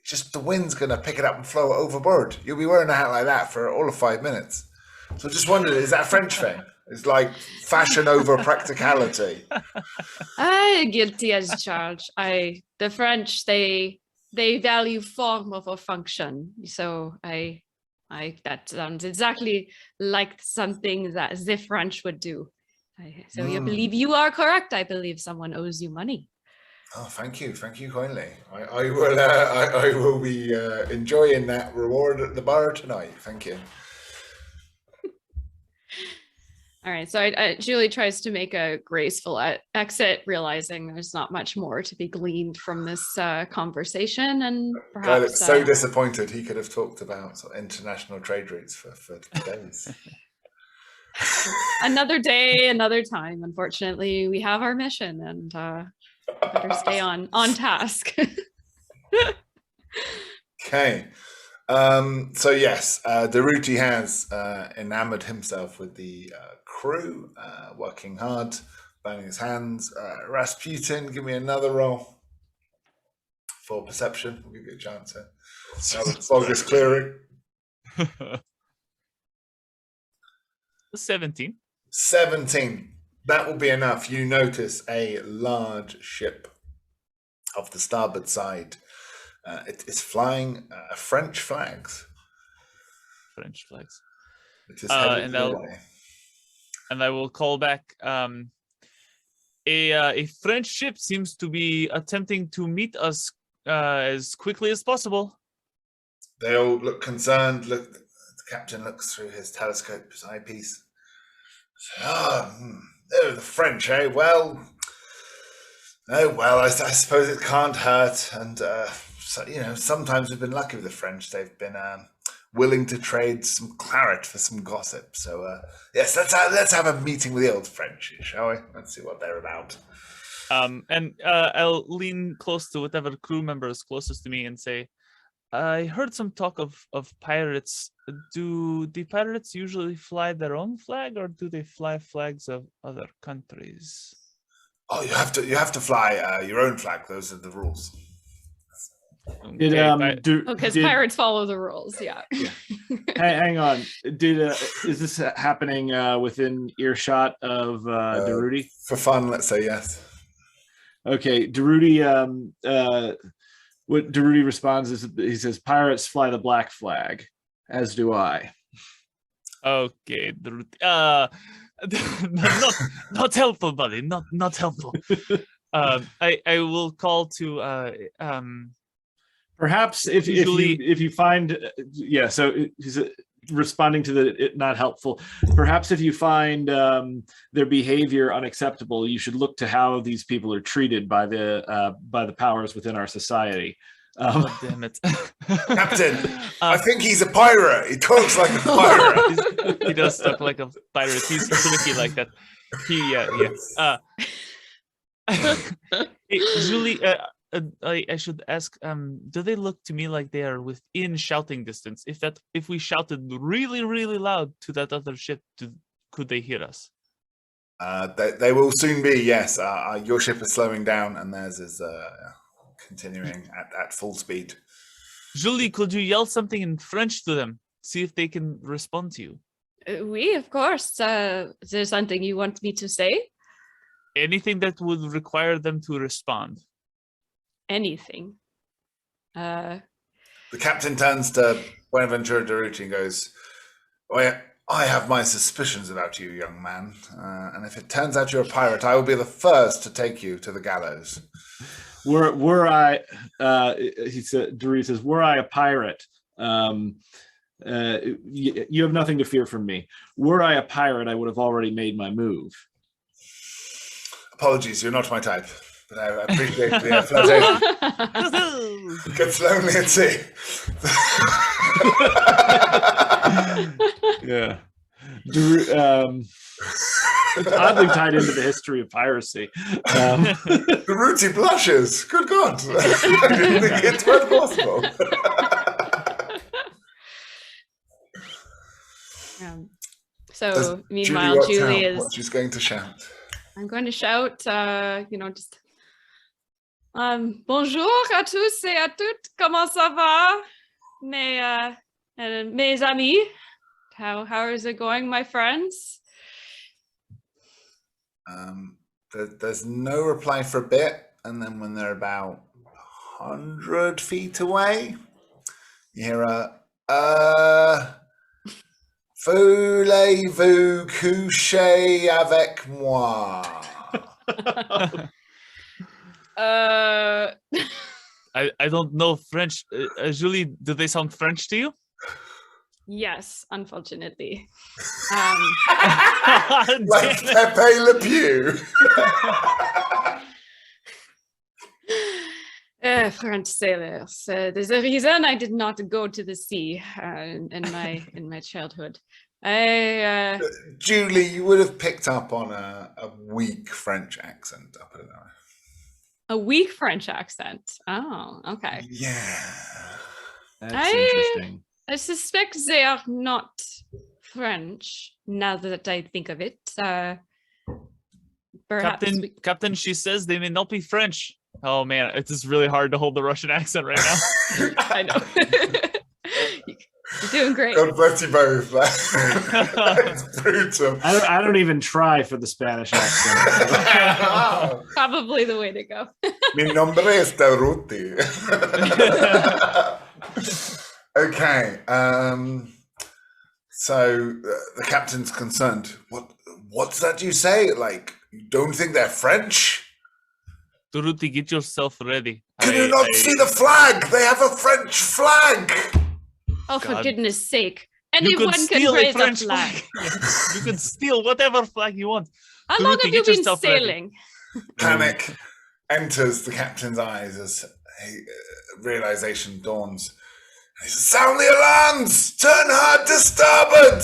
just the wind's going to pick it up and flow it overboard. You'll be wearing a hat like that for all of 5 minutes. So I just wondered, is that a French thing? It's like fashion over practicality. Guilty as charged. The French, they value form over function. So that sounds exactly like something that the French would do. You believe you are correct. I believe someone owes you money. Oh, thank you kindly. I will be enjoying that reward at the bar tonight. Thank you. All right, so Julie tries to make a graceful exit, realizing there's not much more to be gleaned from this conversation, and Guy perhaps looks so disappointed. He could have talked about sort of international trade routes for days. another day, another time. Unfortunately, we have our mission, and better stay on task. Okay. So yes, Daruti has enamored himself with the crew, working hard, burning his hands. Rasputin, give me another roll for perception. We'll give you a chance here. Fog is clearing. 17. 17. That will be enough. You notice a large ship off the starboard side. It is flying French flags. French flags. It is headed and I will call back. A French ship seems to be attempting to meet us as quickly as possible. They all look concerned. The captain looks through his telescope, his eyepiece. They're the French, eh? Well, I suppose it can't hurt. And sometimes we've been lucky with the French. They've been willing to trade some claret for some gossip. So yes, let's have a meeting with the old French, shall we? Let's see what they're about. And I'll lean close to whatever crew member is closest to me and say, I heard some talk of pirates. Do the pirates usually fly their own flag, or do they fly flags of other countries? Oh, you have to fly your own flag. Those are the rules. Because pirates follow the rules. Yeah. Hang on. Is this happening within earshot of Daruti? For fun, let's say yes. Okay, Daruti. What Daruti responds is he says, "Pirates fly the black flag, as do I." Okay, not helpful, buddy. Not helpful. I will call to perhaps if you find so he's responding to it not helpful. Perhaps if you find their behavior unacceptable, you should look to how these people are treated by the powers within our society. God damn it, Captain! I think he's a pirate. He talks like a pirate. He does talk like a pirate. He's tricky like that. Hey, Julie, I should ask. Do they look to me like they are within shouting distance? If we shouted really, really loud to that other ship, could they hear us? They will soon be. Yes. Your ship is slowing down, and theirs is continuing at full speed. Julie, could you yell something in French to them? See if they can respond to you. Oui, of course. Is there something you want me to say? Anything that would require them to respond. Anything. The captain turns to Buenaventura Daruti and goes, "I have my suspicions about you, young man. And if it turns out you're a pirate, I will be the first to take you to the gallows." Were I, he said, Daruti says, "Were I a pirate, you have nothing to fear from me. Were I a pirate, I would have already made my move." Apologies, you're not my type, but I appreciate the flirtation. Gets lonely at sea. Yeah. It's oddly tied into the history of piracy. Daruti blushes. Good God. I didn't think it's quite possible. Meanwhile, Julie is... What she's going to shout. I'm going to shout, just... Bonjour à tous et à toutes. Comment ça va? Mes amis. How is it going, my friends? There's no reply for a bit, and then when they're about 100 feet away, you hear voulez-vous coucher avec moi? I don't know French. Julie, do they sound French to you? Yes, unfortunately. Like Pepe Le Pew. French sailors. There's a reason I did not go to the sea in my childhood. Julie, you would have picked up on a weak French accent. I'll put it that way. A weak French accent. Oh, okay. Yeah. That's interesting. I suspect they are not French, now that I think of it. Perhaps Captain, she says they may not be French. Oh man, it's just really hard to hold the Russian accent right now. I know. You're doing great. God bless you both. It's brutal. I don't even try for the Spanish accent. Probably the way to go. Mi nombre es Ruti. Okay. So the captain's concerned. What's that you say? Like, you don't think they're French? Duruti, get yourself ready. Can you not see the flag? They have a French flag. Oh, for God. goodness sake. You Anyone can steal raise a French flag. You can steal whatever flag you want. How long Duruti, have you get been yourself ready. sailing? Panic enters the captain's eyes as realization dawns. He says, sound the alarms! Turn hard to starboard!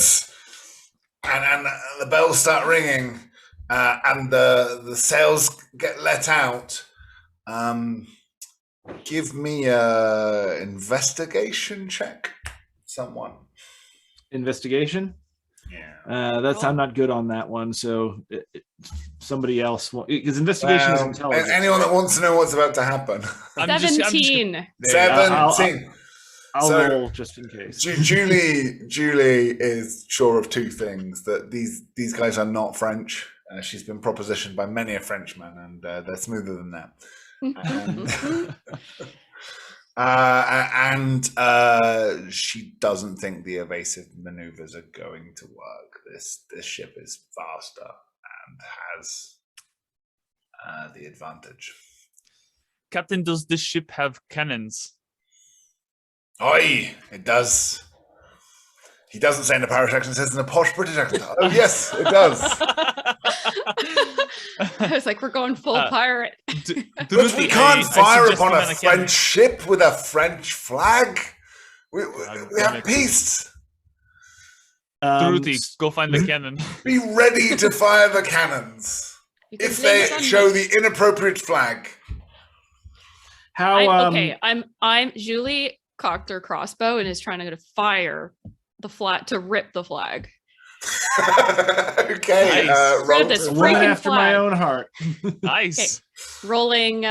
And the bells start ringing, and the sails get let out. Give me a investigation check, someone. Investigation? Yeah. I'm not good on that one. So somebody else, because investigation is intelligence. Anyone that wants to know what's about to happen. 17. 17. I'll roll just in case. Julie is sure of two things: that these guys are not French. She's been propositioned by many a Frenchman, and they're smoother than that. And she doesn't think the evasive maneuvers are going to work. This ship is faster and has the advantage. Captain, does this ship have cannons? Oi, it does. He doesn't say in a Irish accent, he says in a posh British accent. Oh, yes, it does. I was like, we're going full pirate. But we can't fire upon a French ship with a French flag. We have peace. Duruti, go find the cannon. Be ready to fire the cannons if they show the inappropriate flag. I'm Julie cocked her crossbow and is trying to fire the flag to rip the flag. Okay, nice. roll This a woman freaking after flag. my own heart. Nice. Okay. Rolling,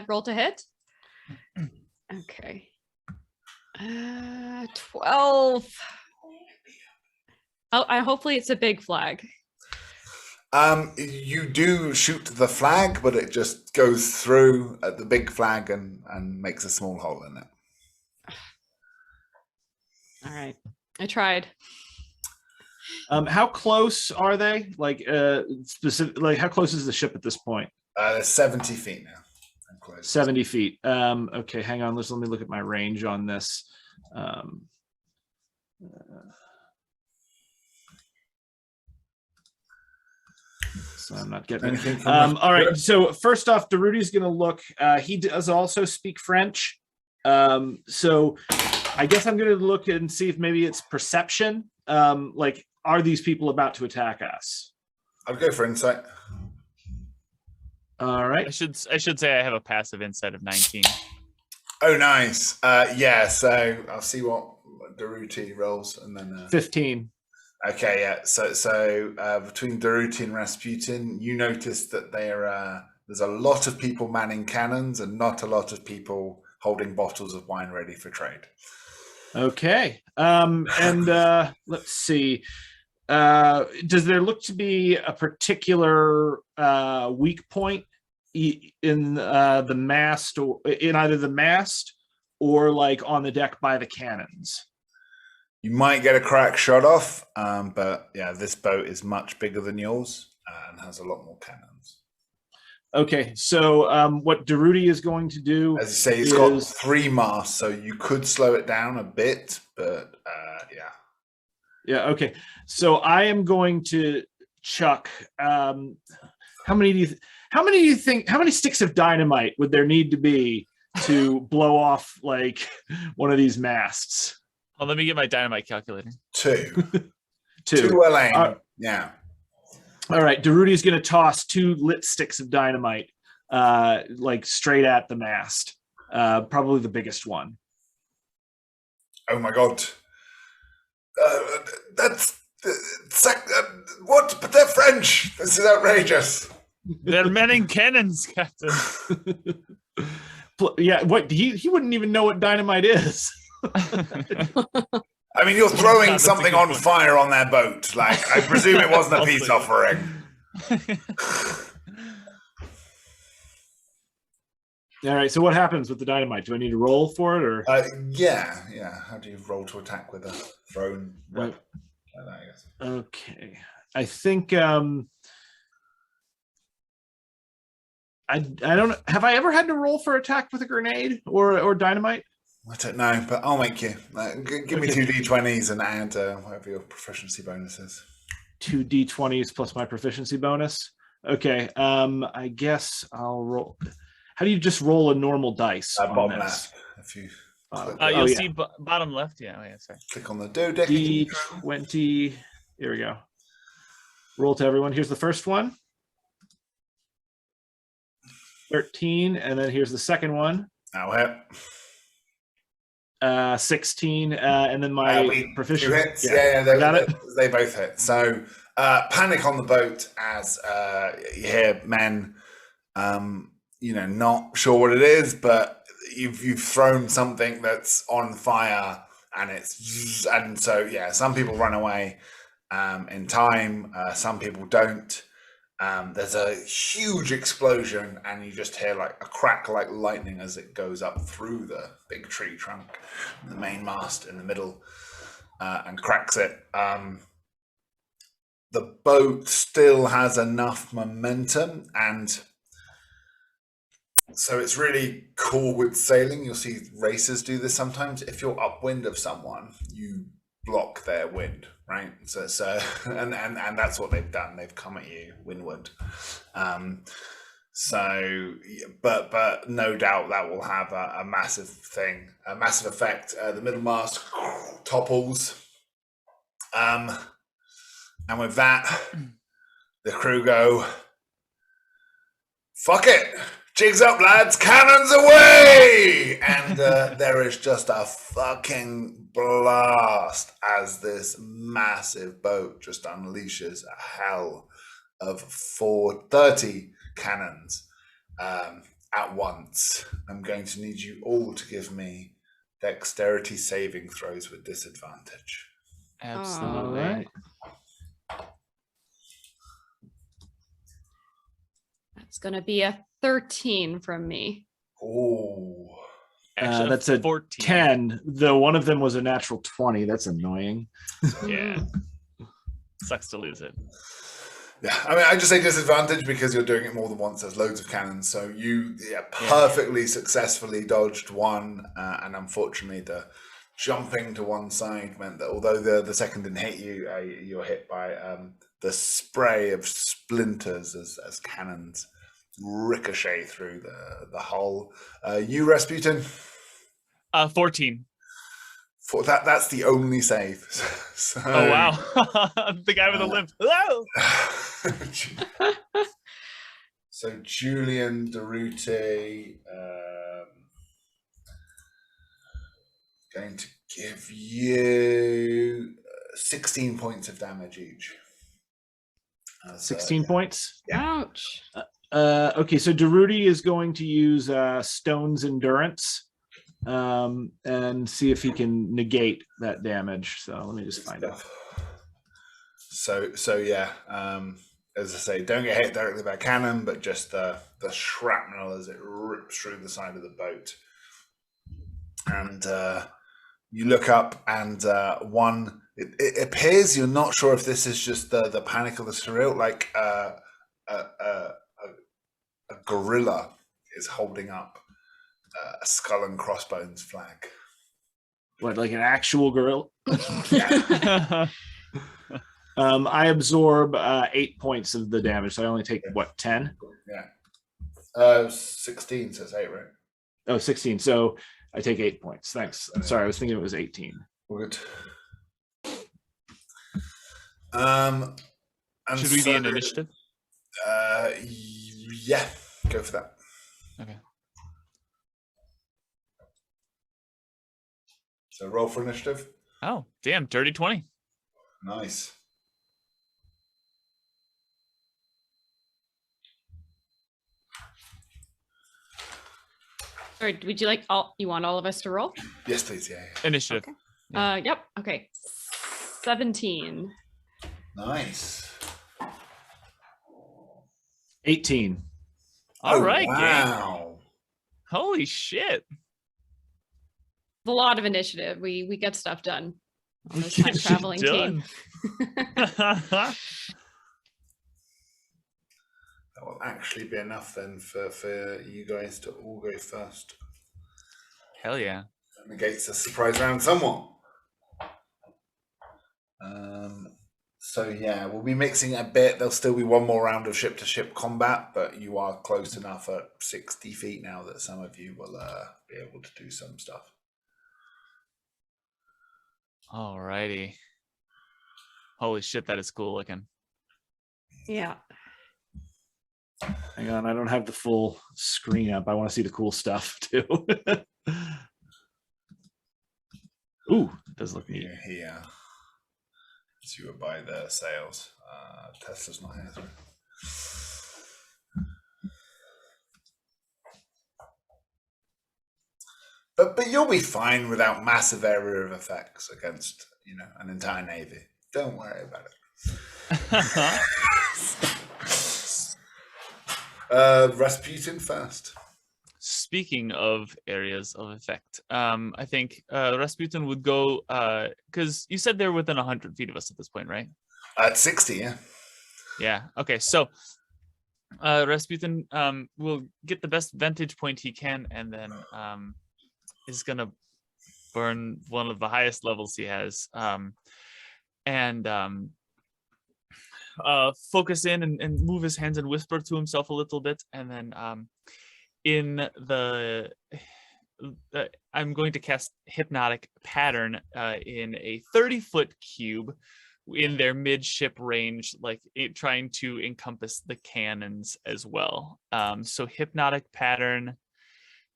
roll to hit. Okay. 12. Oh, hopefully it's a big flag. You do shoot the flag, but it just goes through the big flag and makes a small hole in it. All right, I tried. How close are they? Like, how close is the ship at this point? They're 70 feet now. 70 feet. Okay, hang on. Let me look at my range on this. So I'm not getting anything. All right. So first off, Daruti's going to look. He does also speak French. So I guess I'm going to look and see if maybe it's perception. Like, are these people about to attack us? I'll go for insight. All right. I should say I have a passive insight of 19. Oh, nice. Yeah. So I'll see what Daruti rolls, and then 15. Okay, yeah. So between Daruti and Rasputin, you notice that there's a lot of people manning cannons and not a lot of people holding bottles of wine ready for trade. Okay. And let's see. Does there look to be a particular weak point in the mast, or in either the mast or like on the deck by the cannons? You might get a crack shot off, but yeah, this boat is much bigger than yours and has a lot more cannons. Okay, so what Daruti is going to do, as you say, it's got 3 masts, so you could slow it down a bit, but yeah. Yeah. Okay. So I am going to chuck. How many do you think? How many sticks of dynamite would there need to be to blow off like one of these masts? Oh, let me get my dynamite calculator. 2. Two. 2 well aimed. Yeah. All right. Darudi's going to toss 2 lit sticks of dynamite, like straight at the mast. Probably the biggest one. Oh my god. That's what? But they're French. This is outrageous. They're manning cannons, Captain. Yeah. What? He wouldn't even know what dynamite is. I mean, you're throwing something on fire on their boat. Like, I presume it wasn't a peace offering. All right. So what happens with the dynamite? Do I need to roll for it, or? Yeah. How do you roll to attack with a thrown weapon? Like that, I guess. Okay. I think I don't. Have I ever had to roll for attack with a grenade or dynamite? I don't know, but I'll make you. Give me 2 d20s and add whatever your proficiency bonus is. 2 d20s plus my proficiency bonus. Okay. I guess I'll roll. How do you just roll a normal dice? Bottom left. If you you'll see bottom left. Yeah. Oh, yeah. Sorry. click on the dodecagon. D20. Here we go. Roll to everyone. Here's the first one. 13, and then here's the second one. That'll hit. 16, and then my proficiency. 2 hits. Yeah, got it. They both hit. So panic on the boat as you hear men, not sure what it is, but you've thrown something that's on fire, and so yeah, some people run away in time, some people don't. There's a huge explosion, and you just hear like a crack like lightning as it goes up through the big tree trunk, the main mast in the middle, and cracks it. The boat still has enough momentum, and so it's really cool with sailing. You'll see racers do this sometimes. If you're upwind of someone, you block their wind, right? So and that's what they've done. They've come at you windward. But no doubt that will have a massive effect. The middle mast topples, and with that, the crew go, "Fuck it! Jigs up, lads! Cannons away!" And there is just a fucking blast as this massive boat just unleashes a hell of 430 cannons at once. I'm going to need you all to give me dexterity saving throws with disadvantage. Absolutely. All right. That's going to be a 13 from me. Oh. Actually, That's a 14. 10, though one of them was a natural 20. That's annoying. Yeah. Sucks to lose it. Yeah, I mean, I just say disadvantage because you're doing it more than once. There's loads of cannons, so you perfectly successfully dodged one, and unfortunately, the jumping to one side meant that although the second didn't hit you, you're hit by the spray of splinters as cannons ricochet through the hull. You, Rasputin? 14. That's the only save. So, Oh, wow. The guy with the limp. Hello! So Julian, Durute, going to give you 16 points of damage each. 16 points. Yeah. Ouch. Okay, so Daruti is going to use Stone's Endurance and see if he can negate that damage. So let me just find out. So yeah, as I say, don't get hit directly by a cannon, but just the shrapnel as it rips through the side of the boat. And you look up, and it appears you're not sure if this is just the panic of the surreal, like a gorilla is holding up a skull and crossbones flag. What, like an actual gorilla? Yeah. I absorb 8 points of the damage, so I only take what, 10? Yeah. 16 says 8, right? Oh, 16. So I take 8 points. Thanks. Sorry, I was thinking it was 18. All good. And Should we be in initiative? Yeah, go for that. Okay. So roll for initiative. Oh, damn, dirty 20. Nice. Or would you like you want all of us to roll? Yes, please. Yeah. Initiative. Okay. Yeah. Yep. Okay. 17. Nice. 18. All right, gang. Wow. Holy shit. A lot of initiative. We get stuff done on this Get time shit traveling team. That will actually be enough then for you guys to all go first. Hell yeah. That negates the surprise round somewhat. So yeah, we'll be mixing a bit. There'll still be one more round of ship-to-ship combat, but you are close enough at 60 feet now that some of you will be able to do some stuff. Alrighty. Holy shit, that is cool looking. Yeah. Hang on, I don't have the full screen up. I want to see the cool stuff too. Ooh, it does look neat. Here. So you would buy the sales. Tesla's not here. Sorry. But you'll be fine without massive area of effects against an entire navy. Don't worry about it. Rasputin first. Speaking of areas of effect, I think Rasputin would go because you said they're within 100 feet of us at this point, right? At 60, yeah. Yeah. Okay. So Rasputin will get the best vantage point he can, and then is gonna burn one of the highest levels he has, and focus in and move his hands and whisper to himself a little bit, and then in the I'm going to cast hypnotic pattern in a 30-foot cube in their midship range, like trying to encompass the cannons as well. So hypnotic pattern,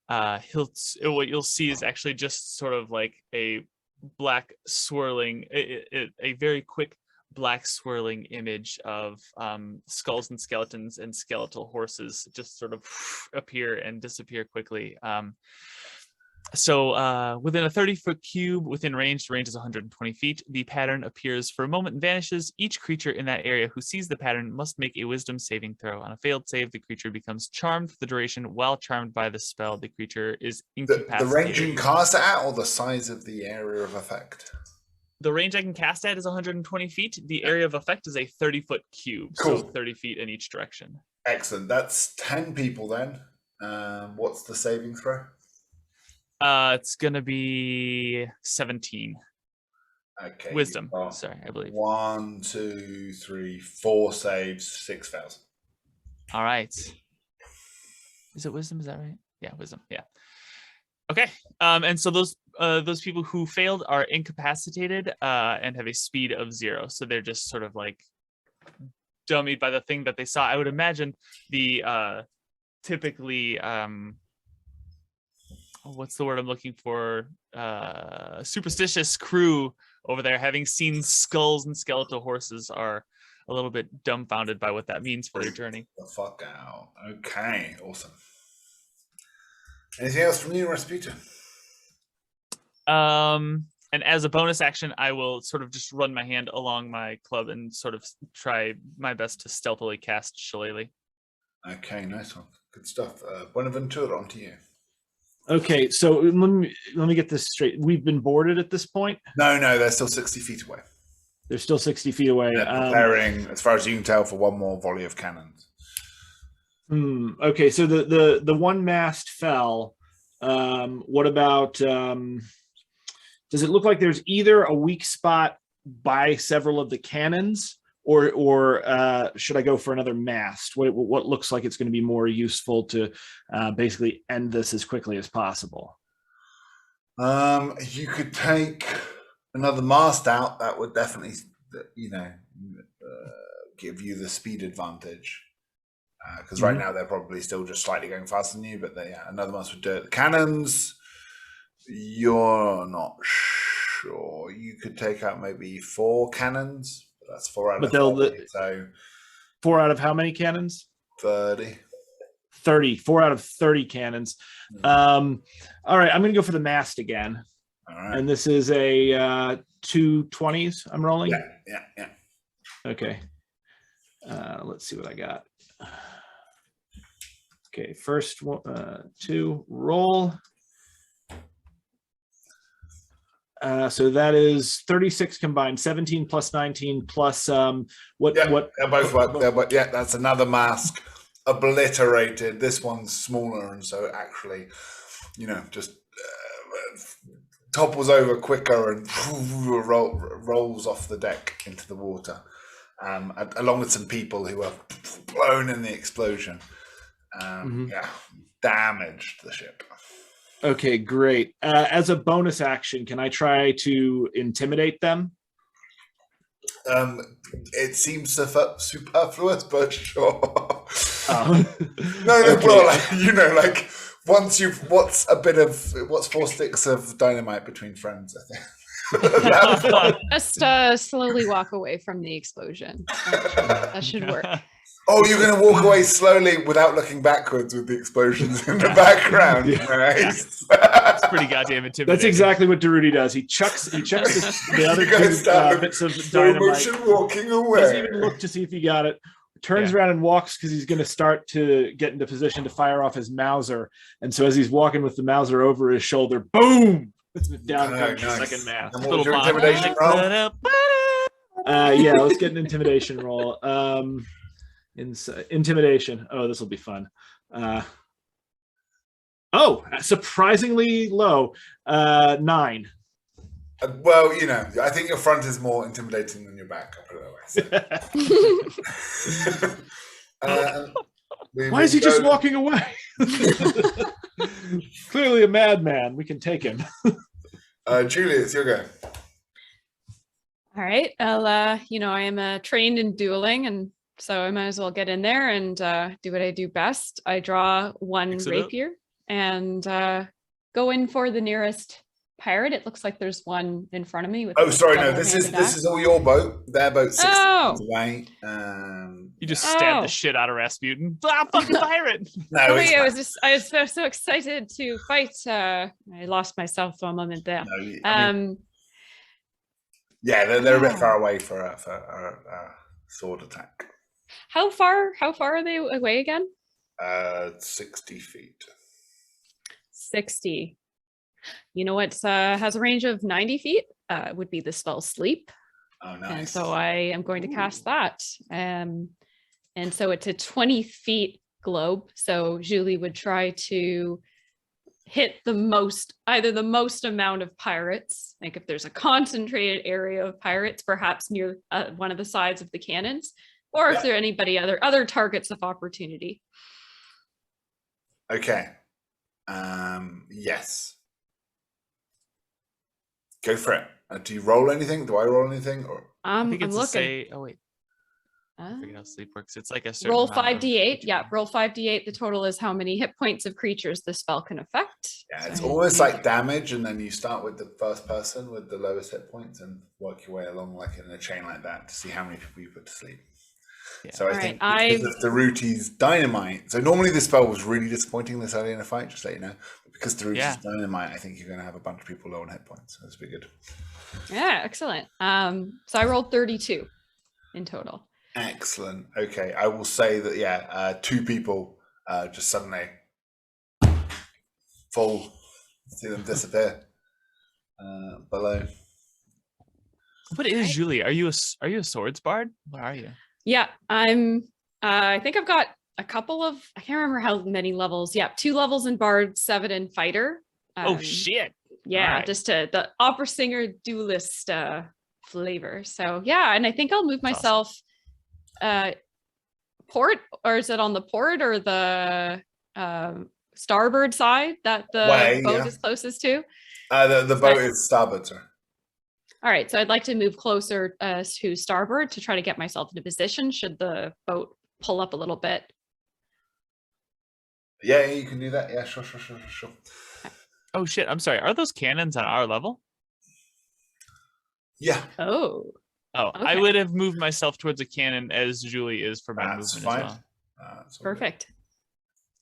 what you'll see is actually just sort of like a black swirling, a very quick black swirling image of skulls and skeletons and skeletal horses just sort of appear and disappear quickly. So within a 30-foot cube, within range, the range is 120 feet. The pattern appears for a moment and vanishes. Each creature in that area who sees the pattern must make a wisdom saving throw. On a failed save, the creature becomes charmed for the duration. While charmed by the spell, the creature is incapacitated. The range you can cast it at, or the size of the area of effect? The range I can cast at is 120 feet. The area of effect is a 30-foot cube, cool. So 30 feet in each direction. Excellent. That's 10 people then. What's the saving throw? It's gonna be 17. Okay. Wisdom. Sorry, I believe. 1, 2, 3, 4 saves, 6 fails. All right. Is it wisdom? Is that right? Yeah, wisdom. Yeah. Okay. And so those people who failed are incapacitated and have a speed of 0. So they're just sort of like dummied by the thing that they saw. I would imagine the typically what's the word I'm looking for? Superstitious crew over there, having seen skulls and skeletal horses, are a little bit dumbfounded by what that means for their journey. The fuck out. Okay, awesome. Anything else from you, Rasputin? And as a bonus action, I will sort of just run my hand along my club and sort of try my best to stealthily cast Shillelagh. Okay, nice one. Good stuff. Buenaventura, on to you. Okay, so let me get this straight. We've been boarded at this point? No, they're still 60 feet away. They're still 60 feet away. They're preparing, as far as you can tell, for one more volley of cannons. Okay, so the one mast fell. What about? Does it look like there's either a weak spot by several of the cannons, or should I go for another mast? What looks like it's going to be more useful to basically end this as quickly as possible? You could take another mast out. That would definitely, give you the speed advantage. Because right now they're probably still just slightly going faster than you, but another mast would do it. The cannons, you're not sure. You could take out maybe 4 cannons. That's 4 out of 30. So 4 out of how many cannons? 30. 30. 4 out of 30 cannons. All right, I'm going to go for the mast again. All right. And this is a 2 20s I'm rolling? Yeah. Okay. Let's see what I got. Okay, first 2, roll. So that is 36 combined, 17 plus 19 plus what? They're both work. That's another mask obliterated. This one's smaller, and so actually, just topples over quicker and rolls off the deck into the water, along with some people who are blown in the explosion. Damaged the ship. Okay, great. As a bonus action, can I try to intimidate them? It seems superfluous, but sure. Oh. No, Okay. well, what's 4 sticks of dynamite between friends, I think. Just slowly walk away from the explosion. That should work. Oh, you're going to walk away slowly without looking backwards with the explosions in the background. Nice. It's pretty goddamn intimidating. That's exactly what Daruti does. He chucks the other You guys start 2 bits of slow dynamite. motion walking away. Doesn't even look to see if he got it. Turns around and walks because he's going to start to get into position to fire off his Mauser. And so as he's walking with the Mauser over his shoulder, boom! Down comes the second mast. And what was your intimidation roll? Yeah, let's get an intimidation roll. Intimidation. Oh, this will be fun. Surprisingly low. 9. Well, I think your front is more intimidating than your back. I'll put it that way. Why is he just walking away? Clearly a madman. We can take him. Julius, your go. All right. Well, I am trained in dueling, and so I might as well get in there and do what I do best. I draw 1 rapier and go in for the nearest pirate. It looks like there's one in front of me. With This is all your boat. Their boat 60 miles away. You just stabbed the shit out of Rasputin. Fucking pirate! No, I was so excited to fight. I lost myself for a moment there. No, they're a bit far away for a sword attack. How far are they away again? 60 feet. 60. You know what has a range of 90 feet? Would be the spell Sleep. Oh, nice. And so I am going to cast that. And so it's a 20 feet globe. So Julie would try to hit either the most amount of pirates, like if there's a concentrated area of pirates, perhaps near one of the sides of the cannons, or if there are other targets of opportunity. Okay. Yes. Go for it. Do you roll anything? Do I roll anything? Or I think I'm it's looking. oh wait. I forget how sleep works. It's like a Roll certain 5d8. Yeah, roll 5d8. The total is how many hit points of creatures the spell can affect. Yeah, it's almost like damage, and then you start with the first person with the lowest hit points and work your way along like in a chain like that to see how many people you put to sleep. Yeah. So I think because of Daruti's dynamite. So normally this spell was really disappointing this early in a fight, just so you know. But because Daruti's dynamite, I think you're going to have a bunch of people low on hit points. So that's pretty good. Yeah, excellent. So I rolled 32 in total. Excellent. Okay, I will say that 2 people just suddenly fall, see them disappear below. What is Julie? Are you a swords bard? What are you? Yeah, I'm. I think I've got a couple of. I can't remember how many levels. Yeah, 2 levels in bard, 7 in fighter. Oh shit! Yeah, right. just the opera singer duelist flavor. So yeah, and I think I'll move myself port, or is it on the port or the starboard side that the boat is closest to? The boat is starboard, sir. All right, so I'd like to move closer to starboard to try to get myself into position should the boat pull up a little bit. Yeah, you can do that. Yeah, sure. Oh shit, I'm sorry. Are those cannons on our level? Yeah. Oh, okay. I would have moved myself towards a cannon as Julie is for my movement fine. as well. Perfect.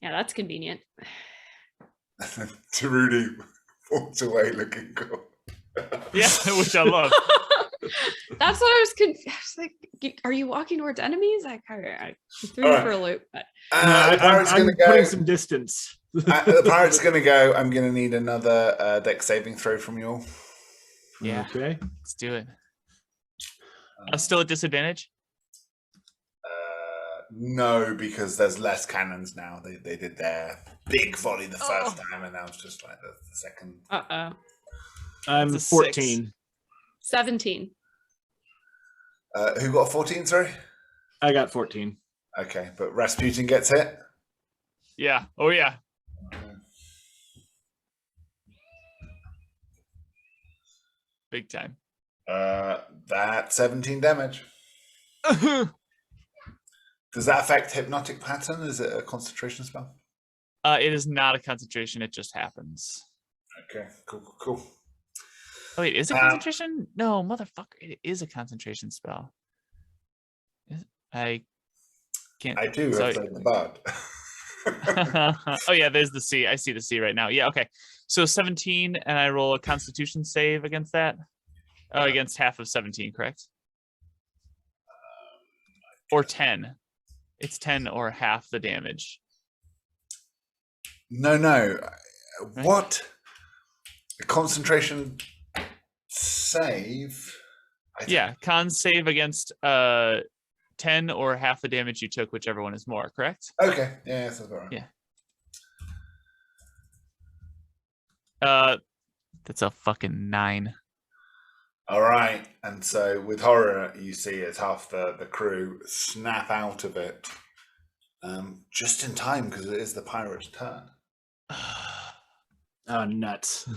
Yeah, that's convenient. Rudy walks away looking cool. Yeah, which I love. That's what I was confused. Like, are you walking towards enemies? I threw you for a loop. But... I'm putting some distance. The pirate's going to go. I'm going to need another deck saving throw from you all. Yeah. Okay. Let's do it. Still at disadvantage? No, because there's less cannons now. They did their big volley the first time, and now it's just like the second. I'm 14. 17. Who got 14, sorry? I got 14. Okay, but Rasputin gets hit? Yeah. Oh, yeah. Big time. That's 17 damage. Does that affect hypnotic pattern? Is it a concentration spell? It is not a concentration. It just happens. Okay, cool. Oh, wait, is it concentration? No, motherfucker. It is a concentration spell. I can't. I do. I played the bard. Oh, yeah, there's the C. I see the C right now. Yeah, okay. So 17, and I roll a constitution save against that? Against half of 17, correct? Or 10. It's 10 or half the damage. No. Right? What? A concentration save? Yeah, con save against 10 or half the damage you took, whichever one is more, correct? Okay, yeah, that's about right. Yeah. That's a fucking 9. All right, and so with horror, you see as half the crew snap out of it, just in time because it is the pirate's turn. Oh, nuts.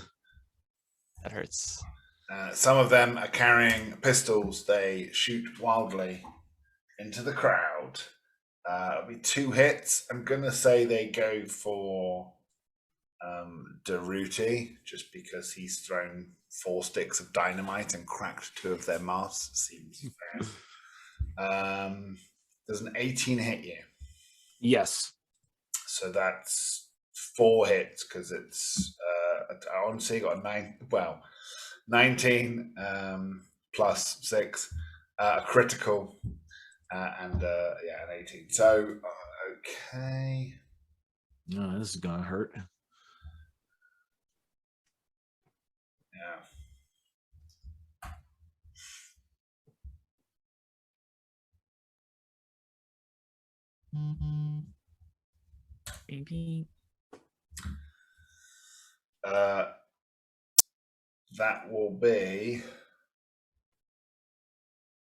That hurts. Some of them are carrying pistols. They shoot wildly into the crowd. It'll be 2 hits. I'm going to say they go for Daruti, just because he's thrown 4 sticks of dynamite and cracked 2 of their masts. Seems fair. Does an 18 hit you? Yes. So that's 4 hits because it's honestly got a 19 plus 6, a critical, and an 18. So okay. No, this is gonna hurt. Yeah. Maybe. That will be.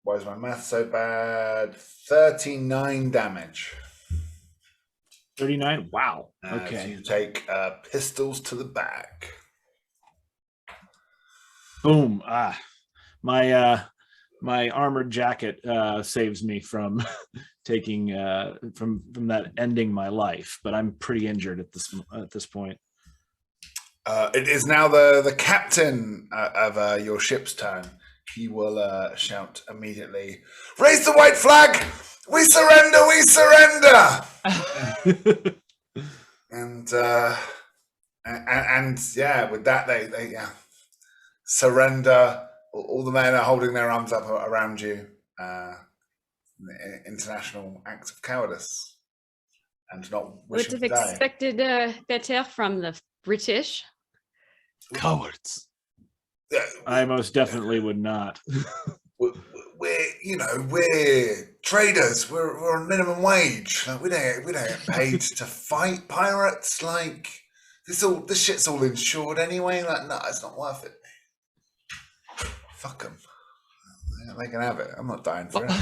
Why is my math so bad? 39 damage. 39? Wow. So Okay. you take pistols to the back. Boom. My armored jacket saves me from taking from that ending my life, but I'm pretty injured at this point. It is now the captain of your ship's turn. He will shout immediately, "Raise the white flag! We surrender! We surrender!" and yeah, with that they surrender. All the men are holding their arms up around you. International act of cowardice, and not wishing Would to have die. expected better from the British. Cowards. I I most definitely would not. we're traders. We're on minimum wage. Like, we don't get paid to fight pirates. Like this shit's all insured anyway. Like no, it's not worth it. Fuck them. Yeah, they can have it. I'm not dying for it.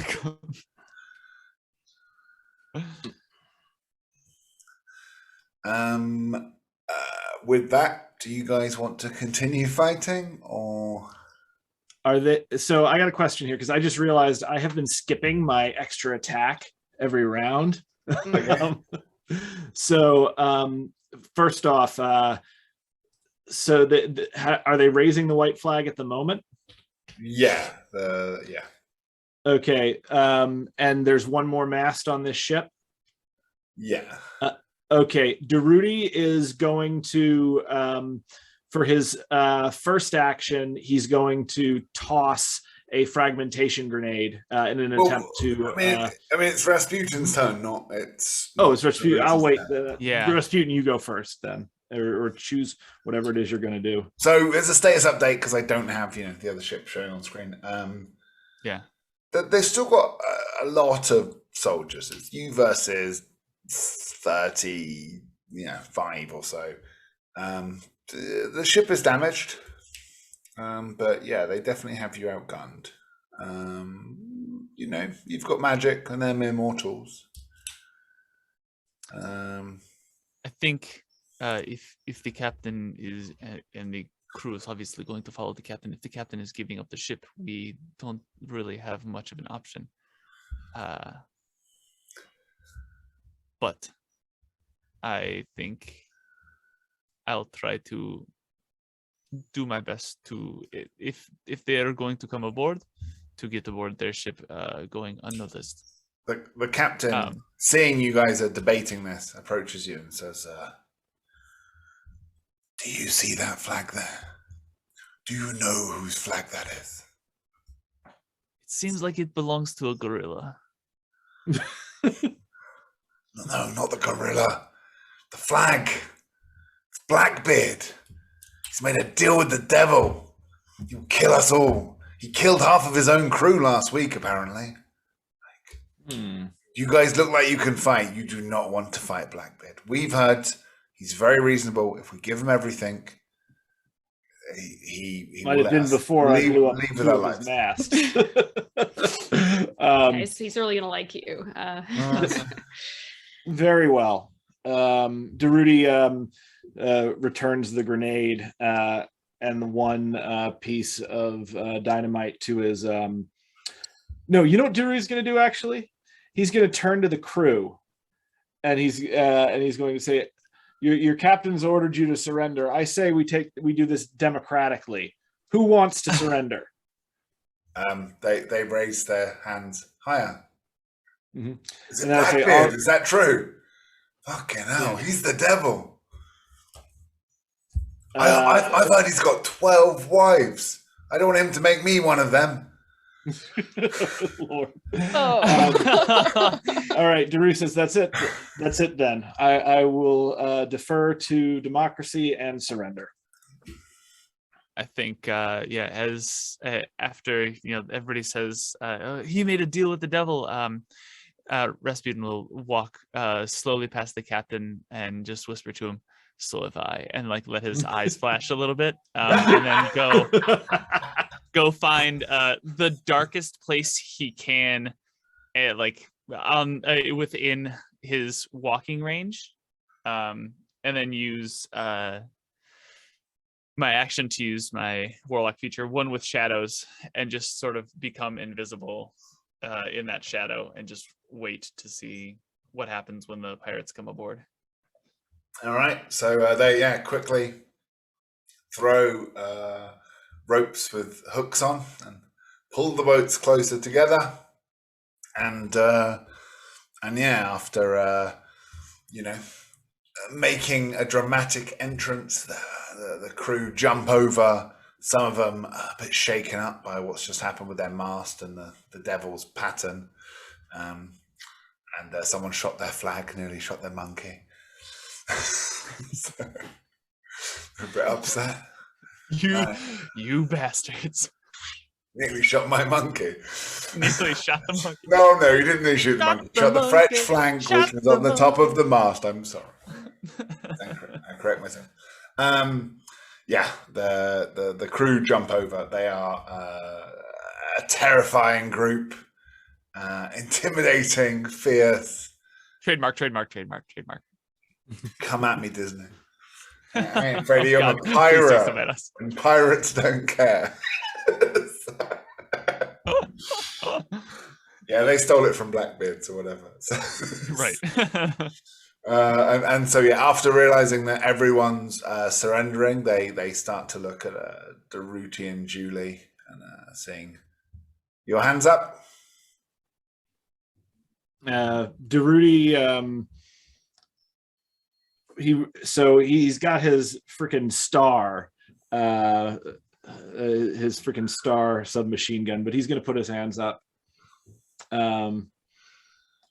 With that, do you guys want to continue fighting, or Are they? So I got a question here because I just realized I have been skipping my extra attack every round. So first off, so are they raising the white flag at the moment? yeah. Okay, and there's one more mast on this ship. Yeah. Okay, Durruti is going to, for his first action, he's going to toss a fragmentation grenade in an attempt to. I mean, it's Rasputin's turn, not it's. Oh, it's Rasputin. I'll wait. Yeah, Rasputin, you go first then, or choose whatever it is you're going to do. So it's a status update because I don't have the other ship showing on screen. yeah. They've still got a lot of soldiers. It's you versus 30, 5 or so. The ship is damaged, but yeah, they definitely have you outgunned. You've got magic and they're mere mortals. I think if the captain is and the crew is obviously going to follow the captain, if the captain is giving up the ship, we don't really have much of an option. But I think I'll try to do my best to, if they are going to come aboard, to get aboard their ship going unnoticed. The captain, seeing you guys are debating this, approaches you and says, do you see that flag there? Do you know whose flag that is? It seems like it belongs to a gorilla. No, not the gorilla. The flag. It's Blackbeard. He's made a deal with the devil. He'll kill us all. He killed half of his own crew last week, apparently. You guys look like you can fight. You do not want to fight Blackbeard. We've heard he's very reasonable. If we give him everything, he might have been before I blew up with our lives. Mast. He's really gonna like you. Very well. Durruti returns the grenade and the one piece of dynamite to his. No, you know what Durruti's going to do? Actually, he's going to turn to the crew, and he's going to say, "Your captain's ordered you to surrender. I say we do this democratically. Who wants to surrender?" They raise their hands higher. Mm-hmm. Is it Blackbeard? Is that true? Fucking hell, he's the devil. I've heard he's got 12 wives. I don't want him to make me one of them. Lord. All right, Durruti says that's it. That's it then. I will defer to democracy and surrender. I think, as after everybody says he made a deal with the devil, Rasputin will walk slowly past the captain and just whisper to him, "So have I," and let his eyes flash a little bit, and then go find the darkest place he can, within his walking range, and then use my action to use my warlock feature, one with shadows, and just sort of become invisible in that shadow and just wait to see what happens when the pirates come aboard. All right, so they quickly throw ropes with hooks on and pull the boats closer together, and after making a dramatic entrance, the crew jump over. Some of them are a bit shaken up by what's just happened with their mast and the devil's pattern. And someone shot their flag, nearly shot their monkey. So, they're a bit upset. You bastards. Nearly shot my monkey. Nearly shot the monkey. No, he didn't nearly shoot the monkey. Shot the French flag, which was on the top of the mast. I'm sorry. I correct myself. The crew jump over. They are a terrifying group, intimidating, fierce. Trademark. Come at me, Disney. I ain't afraid I'm a God, please say something pirate, else. and pirates don't care. Yeah, they stole it from Blackbeard or whatever. Right. And so yeah, after realizing that everyone's surrendering, they start to look at Daruti and Julie and saying, "Your hands up." Daruti, he's got his freaking star, his freaking star submachine gun, but he's going to put his hands up,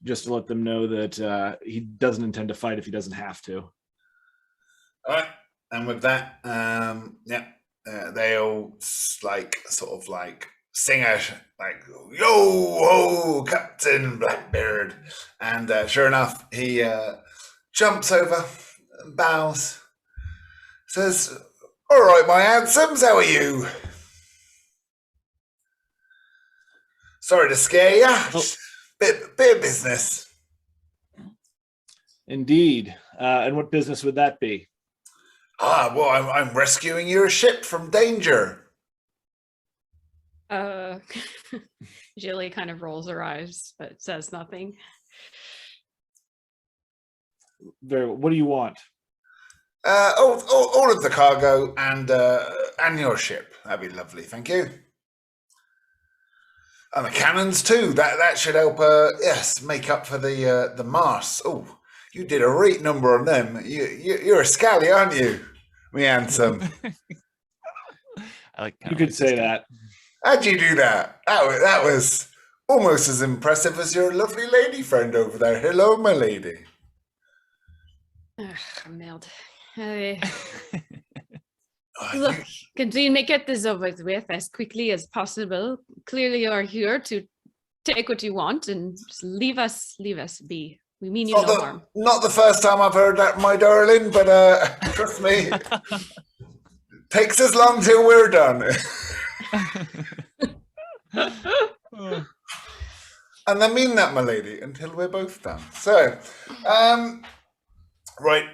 just to let them know that he doesn't intend to fight if he doesn't have to. All right, and with that, they all sort of sing out like, "Yo ho, Captain Blackbeard," and sure enough, he jumps over, bows, says, "All right, my handsomes, how are you? Sorry to scare you. Just bit of business." Indeed. And what business would that be? Well, I'm rescuing your ship from danger. Julie kind of rolls her eyes, but says nothing. Very well. What do you want? All of the cargo and your ship. That'd be lovely, thank you. And the cannons too. That should help. Make up for the masts. Oh, you did a great number on them. You're a scally, aren't you, me handsome? I like. You could say that. How'd you do that? That was almost as impressive as your lovely lady friend over there. Hello, my lady. Meld. Look, can we make it this over with as quickly as possible? Clearly, you're here to take what you want and just leave us be. We mean you no harm. Not the first time I've heard that, my darling, but trust me, takes us long till we're done. And I mean that, my lady, until we're both done. So, right.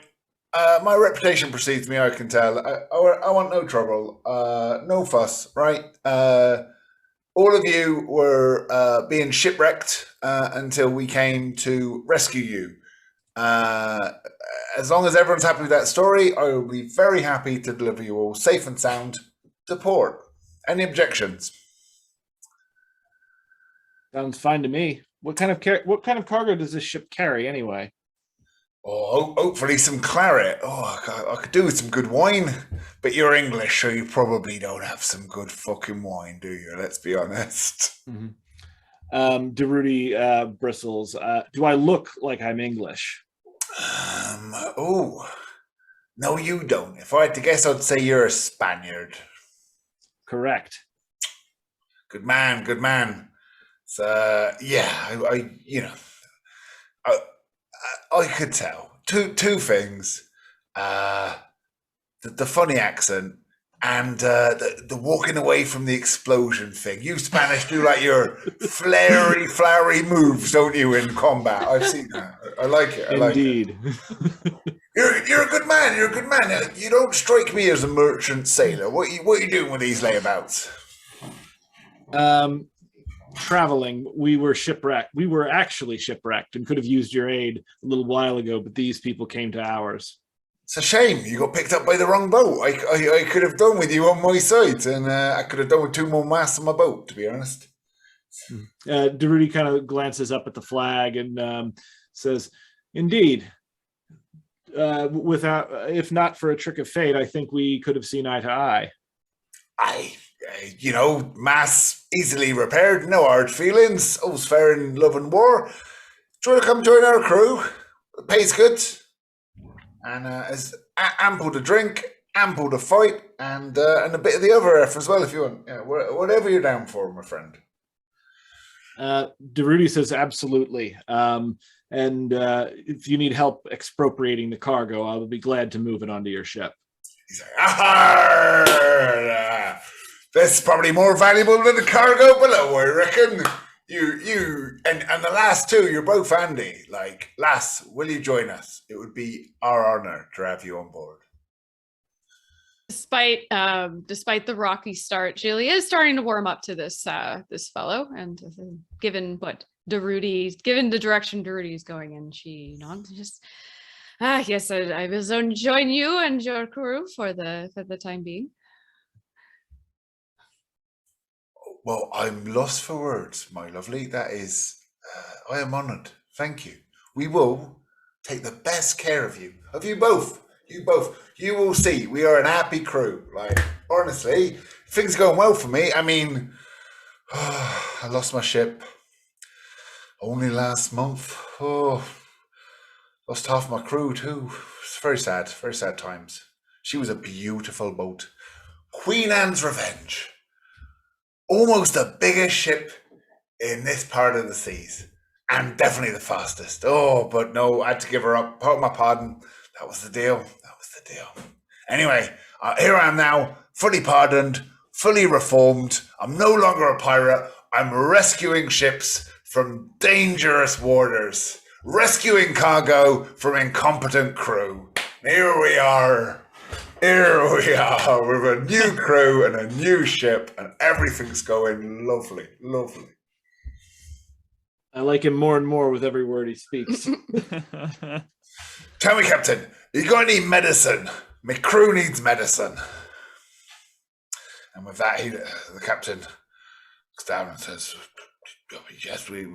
My reputation precedes me, I can tell. I want no trouble, no fuss, right? All of you were being shipwrecked until we came to rescue you. As long as everyone's happy with that story, I will be very happy to deliver you all safe and sound to port. Any objections? Sounds fine to me. What kind of cargo does this ship carry anyway? Oh, hopefully some claret. Oh, I could do with some good wine. But you're English, so you probably don't have some good fucking wine, do you? Let's be honest. Mm-hmm. Daruti bristles. Do I look like I'm English? No, you don't. If I had to guess, I'd say you're a Spaniard. Correct. Good man, good man. So I could tell two things: the funny accent and the walking away from the explosion thing. You Spanish do like your flowery moves, don't you, in combat? I've seen that. I like it. Indeed. You're a good man. You're a good man. You don't strike me as a merchant sailor. What are you doing with these layabouts? Traveling. We were shipwrecked. We were actually shipwrecked and could have used your aid a little while ago, but these people came to ours. It's a shame you got picked up by the wrong boat. I could have done with you on my side, and I could have done with 2 more masts on my boat, to be honest. Daruti kind of glances up at the flag and says, "Indeed, if not for a trick of fate, I think we could have seen eye to eye." Masts easily repaired, no hard feelings. All's fair in love and war. Do you want to come join our crew? The pay's good. And there's ample to drink, ample to fight, and a bit of the other F as well if you want. Yeah, whatever you're down for, my friend. Daruti says absolutely. And if you need help expropriating the cargo, I will be glad to move it onto your ship. He's like, This is probably more valuable than the cargo below, I reckon. You, and the last two, you're both handy. Like, lass, will you join us? It would be our honor to have you on board. Despite the rocky start, Julie is starting to warm up to this fellow, and given the direction Derudy is going in, she nods. Just yes, I will join you and your crew for the time being. Well, I'm lost for words, my lovely. That is, I am honored. Thank you. We will take the best care of you both. You both. You will see. We are an happy crew. Like, honestly, things are going well for me. I mean, I lost my ship only last month. Oh, lost half my crew too. It's very sad times. She was a beautiful boat. Queen Anne's Revenge. Almost the biggest ship in this part of the seas, and definitely the fastest. Oh, but no, I had to give her up. Part my pardon. That was the deal. Anyway, here I am now, fully pardoned, fully reformed. I'm no longer a pirate. I'm rescuing ships from dangerous warders, rescuing cargo from incompetent crew. Here we are with a new crew and a new ship, and everything's going lovely. I like him more and more with every word he speaks. Tell me, Captain, you got any medicine? My crew needs medicine. And with that, the captain looks down and says, yes, we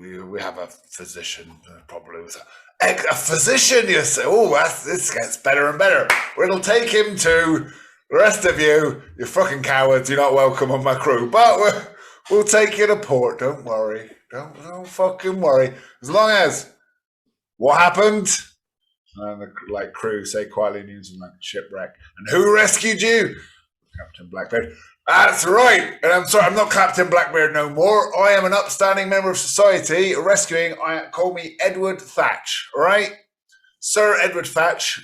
have a physician, probably with a physician, you say. Oh, this gets better and better. We'll take him to. The rest of you fucking cowards, you're not welcome on my crew. But we'll take you to port. Don't worry. Don't fucking worry. As long as what happened? And the crew say quietly news of shipwreck. And who rescued you? Captain Blackbeard. That's right. And I'm sorry, I'm not Captain Blackbeard no more. I am an upstanding member of society rescuing. Call me Edward Thatch. All right, Sir Edward Thatch.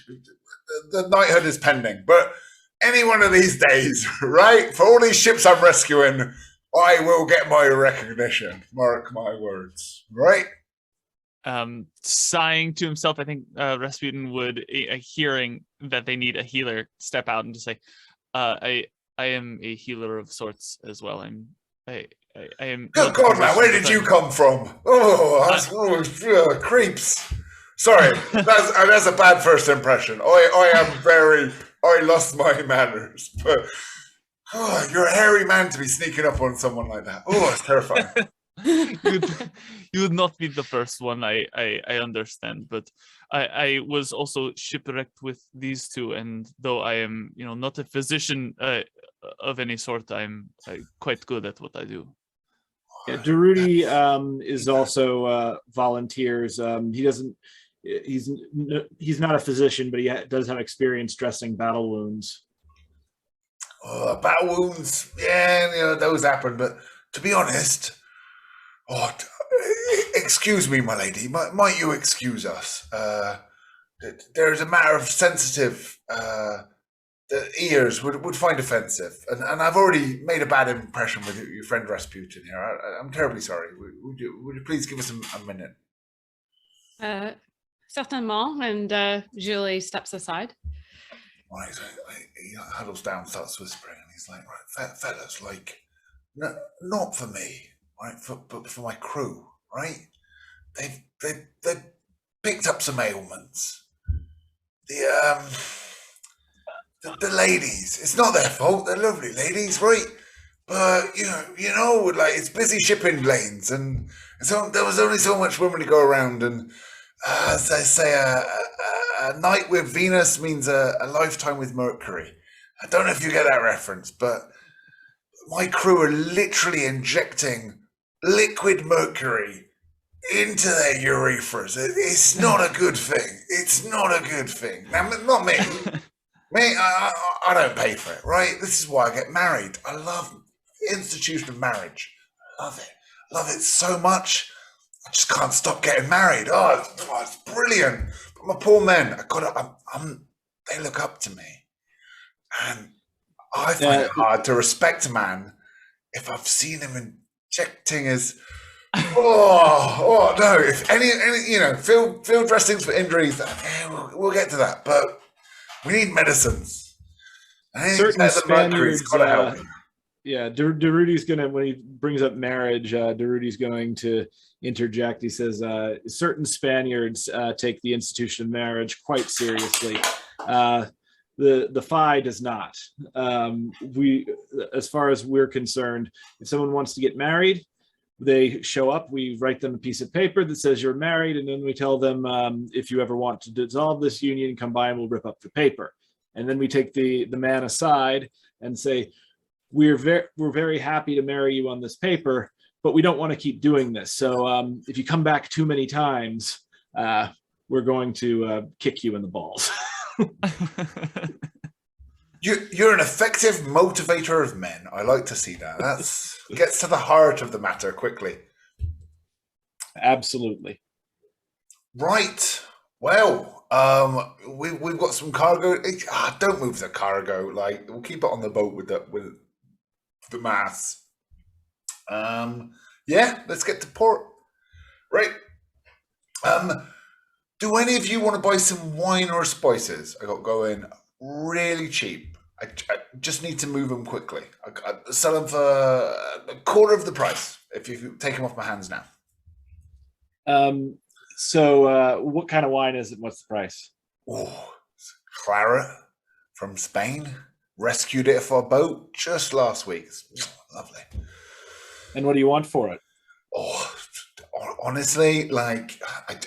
The knighthood is pending, but any one of these days, right? For all these ships I'm rescuing, I will get my recognition. Mark my words. Right. Sighing to himself, I think Rasputin would, hearing that they need a healer, step out and just say, I am a healer of sorts as well. I am. Good God, man, where did you come from? Oh, creeps. Sorry, that's a bad first impression. I lost my manners. But you're a hairy man to be sneaking up on someone like that. Oh, it's terrifying. You would not be the first one, I understand, but I was also shipwrecked with these two, and though I am not a physician of any sort, I'm quite good at what I do. Yeah, Derudy is also volunteers. He's not a physician, but he does have experience dressing battle wounds. Battle wounds, yeah, those happen, but to be honest, excuse me, my lady. Might you excuse us? There's a matter of sensitive the ears would find offensive, and I've already made a bad impression with your friend Rasputin here. I'm terribly sorry. Would you please give us a minute? Certainement. And Julie steps aside. Right, he huddles down, starts whispering, and he's like, "Right, fellas, no, not for me, right? But for my crew, right? They picked up some ailments. The ladies, it's not their fault. They're lovely ladies, right? But it's busy shipping lanes, and so there was only so much women to go around. And as they say, a night with Venus means a lifetime with Mercury. I don't know if you get that reference, but my crew are literally injecting liquid mercury into their urethras. It's not a good thing. It's not a good thing. Now, not me. Me, I don't pay for it, right? This is why I get married. I love the institution of marriage. I love it. Love it so much. I just can't stop getting married. It's brilliant. But my poor men, they look up to me. And I find it hard to respect a man if I've seen him injecting his oh no, if any field dressings for injuries, we'll get to that, but we need medicines. Certain Spaniards, gotta help me. yeah, Derudi's gonna, when he brings up marriage, Derudi's going to interject. He says, certain Spaniards take the institution of marriage quite seriously. The FI does not. We, as far as we're concerned, if someone wants to get married, they show up, we write them a piece of paper that says you're married, and then we tell them, if you ever want to dissolve this union, come by and we'll rip up the paper. And then we take the man aside and say, we're very happy to marry you on this paper, but we don't want to keep doing this. So if you come back too many times, we're going to kick you in the balls. You're an effective motivator of men. I like to see that. That's gets to the heart of the matter quickly. Absolutely. Right. Well, we've got some cargo. Don't move the cargo. Like, we'll keep it on the boat with the mass. Yeah, let's get to port. Right. Do any of you want to buy some wine or spices? I got going really cheap. I just need to move them quickly. I sell them for a quarter of the price if you take them off my hands now. So what kind of wine is it? What's the price? Oh, claret from Spain. Rescued it off our boat just last week. It's lovely. And what do you want for it? Oh, honestly, like,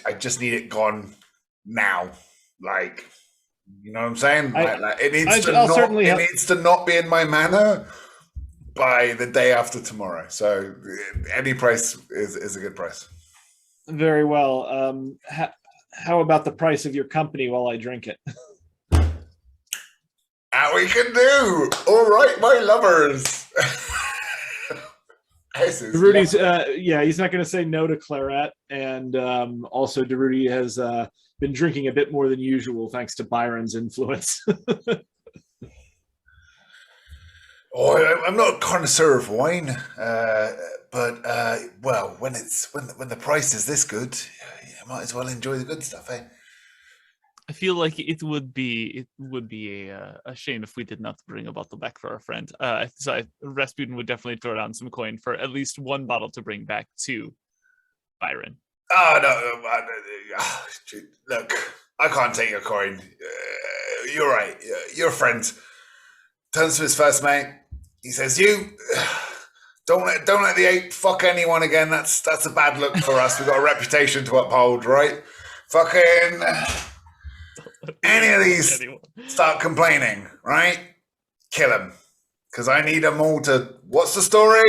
I just need it gone now. Like, you know what I'm saying? Like it needs to not be in my manor by the day after tomorrow. So any price is a good price. Very well. How about the price of your company while I drink it? That we can do. All right, my lovers. Rudy's he's not going to say no to claret, and also Derudi has been drinking a bit more than usual thanks to Byron's influence. I'm not a connoisseur of wine, but well, when the price is this good, you might as well enjoy the good stuff, eh? I feel like it would be a shame if we did not bring a bottle back for our friend. So Rasputin would definitely throw down some coin for at least one bottle to bring back to Byron. Oh no! Look, I can't take your coin. You're right. Your friend turns to his first mate. He says, "You don't let the ape fuck anyone again. That's a bad look for us. We've got a reputation to uphold, right? Fucking." Any of these start complaining, right? Kill them. Because I need them all to... What's the story?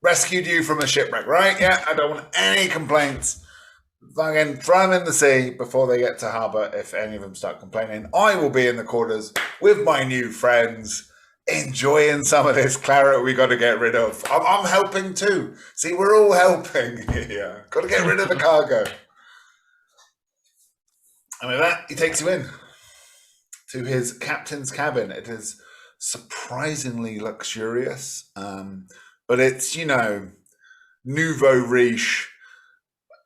Rescued you from a shipwreck, right? Yeah, I don't want any complaints. Fucking throw them in the sea before they get to harbour. If any of them start complaining, I will be in the quarters with my new friends, enjoying some of this claret we got to get rid of. I'm helping too. See, we're all helping here. Got to get rid of the cargo. And with that, he takes you in to his captain's cabin. It is surprisingly luxurious, but it's, nouveau riche,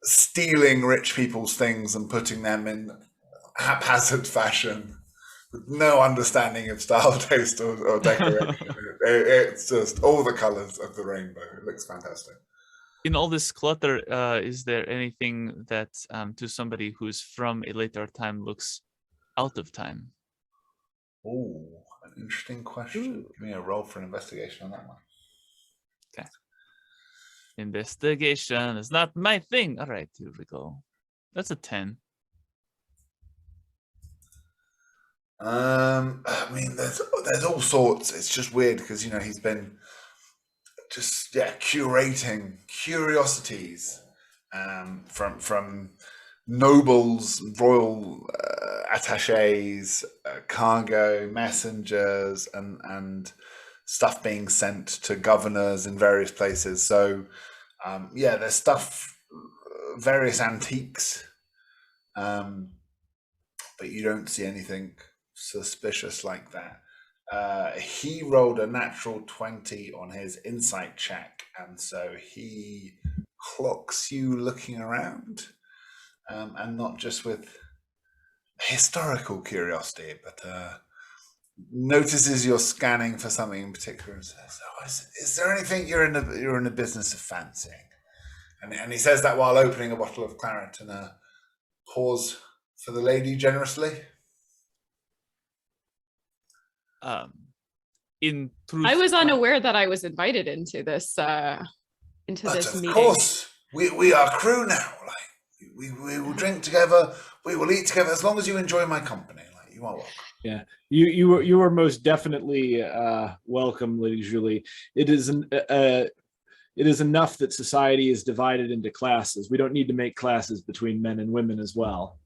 stealing rich people's things and putting them in haphazard fashion with no understanding of style, taste, or decoration. It's just all the colors of the rainbow. It looks fantastic. In all this clutter, is there anything that to somebody who's from a later time looks out of time? Oh, an interesting question. Ooh. Give me a roll for an investigation on that one. Okay. Investigation is not my thing. All right, here we go. That's a 10. I mean, there's all sorts. It's just weird because he's been curating curiosities from nobles, royal attaches, cargo, messengers, and stuff being sent to governors in various places. So there's stuff, various antiques, but you don't see anything suspicious like that. He rolled a natural 20 on his insight check, and so he clocks you looking around, and not just with historical curiosity, but notices you're scanning for something in particular and says, "Oh, is there anything you're in the business of fancying?" And he says that while opening a bottle of claret and pours for the lady generously. In truth, I was unaware that I was invited into this meeting. Of course, we are crew now. Like we will drink together, we will eat together as long as you enjoy my company. Like you are welcome. Yeah, you are most definitely welcome, Lady Julie. It is enough that society is divided into classes. We don't need to make classes between men and women as well.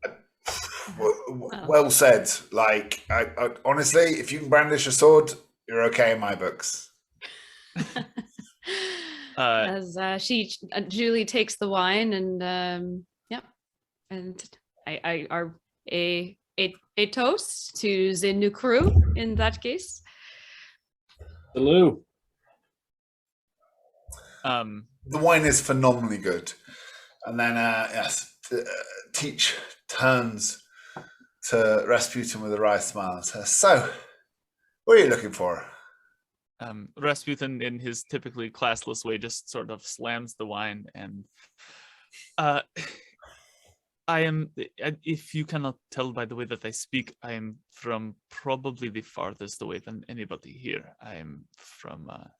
Well said. Like, I honestly, if you can brandish a sword, you're okay in my books. As Julie takes the wine and and I are a toast to the new crew in that case. Hello. The wine is phenomenally good, and then yes, Teach turns to Rasputin with a wry smile and says, "So, what are you looking for?" Rasputin, in his typically classless way, just sort of slams the wine and I am, if you cannot tell by the way that I speak, I am from probably the farthest away than anybody here. I am from a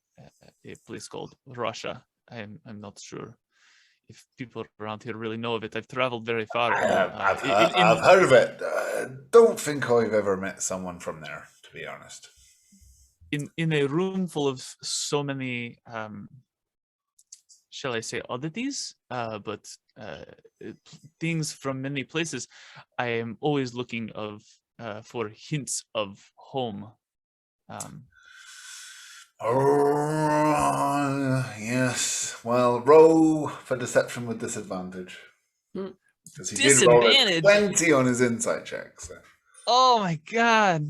place called Russia. I'm not sure if people around here really know of it. I've traveled very far. I've heard of it. Don't think I've ever met someone from there, to be honest. In a room full of so many, shall I say, oddities, but things from many places, I am always looking for hints of home. Oh, yes. Well, roll for deception with disadvantage. Because he did roll a 20 on his insight check. So. Oh my god.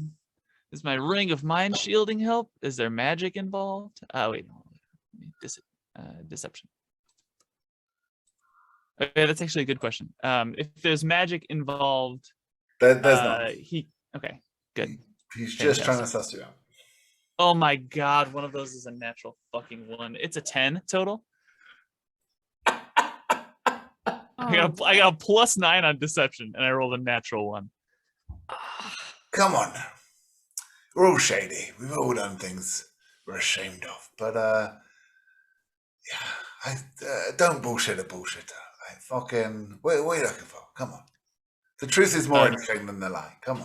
Does my ring of mind shielding help? Is there magic involved? Wait, no. Deception. Okay, that's actually a good question. If there's magic involved, there's not. Okay, good. He's just trying to suss you out. Oh my god, one of those is a natural fucking 1. It's a 10 total. I got a +9 on deception, and I rolled a natural 1. Come on. We're all shady. We've all done things we're ashamed of. But yeah, don't bullshit a bullshitter. Like fucking, what are you looking for? Come on. The truth is more interesting than the lie. Come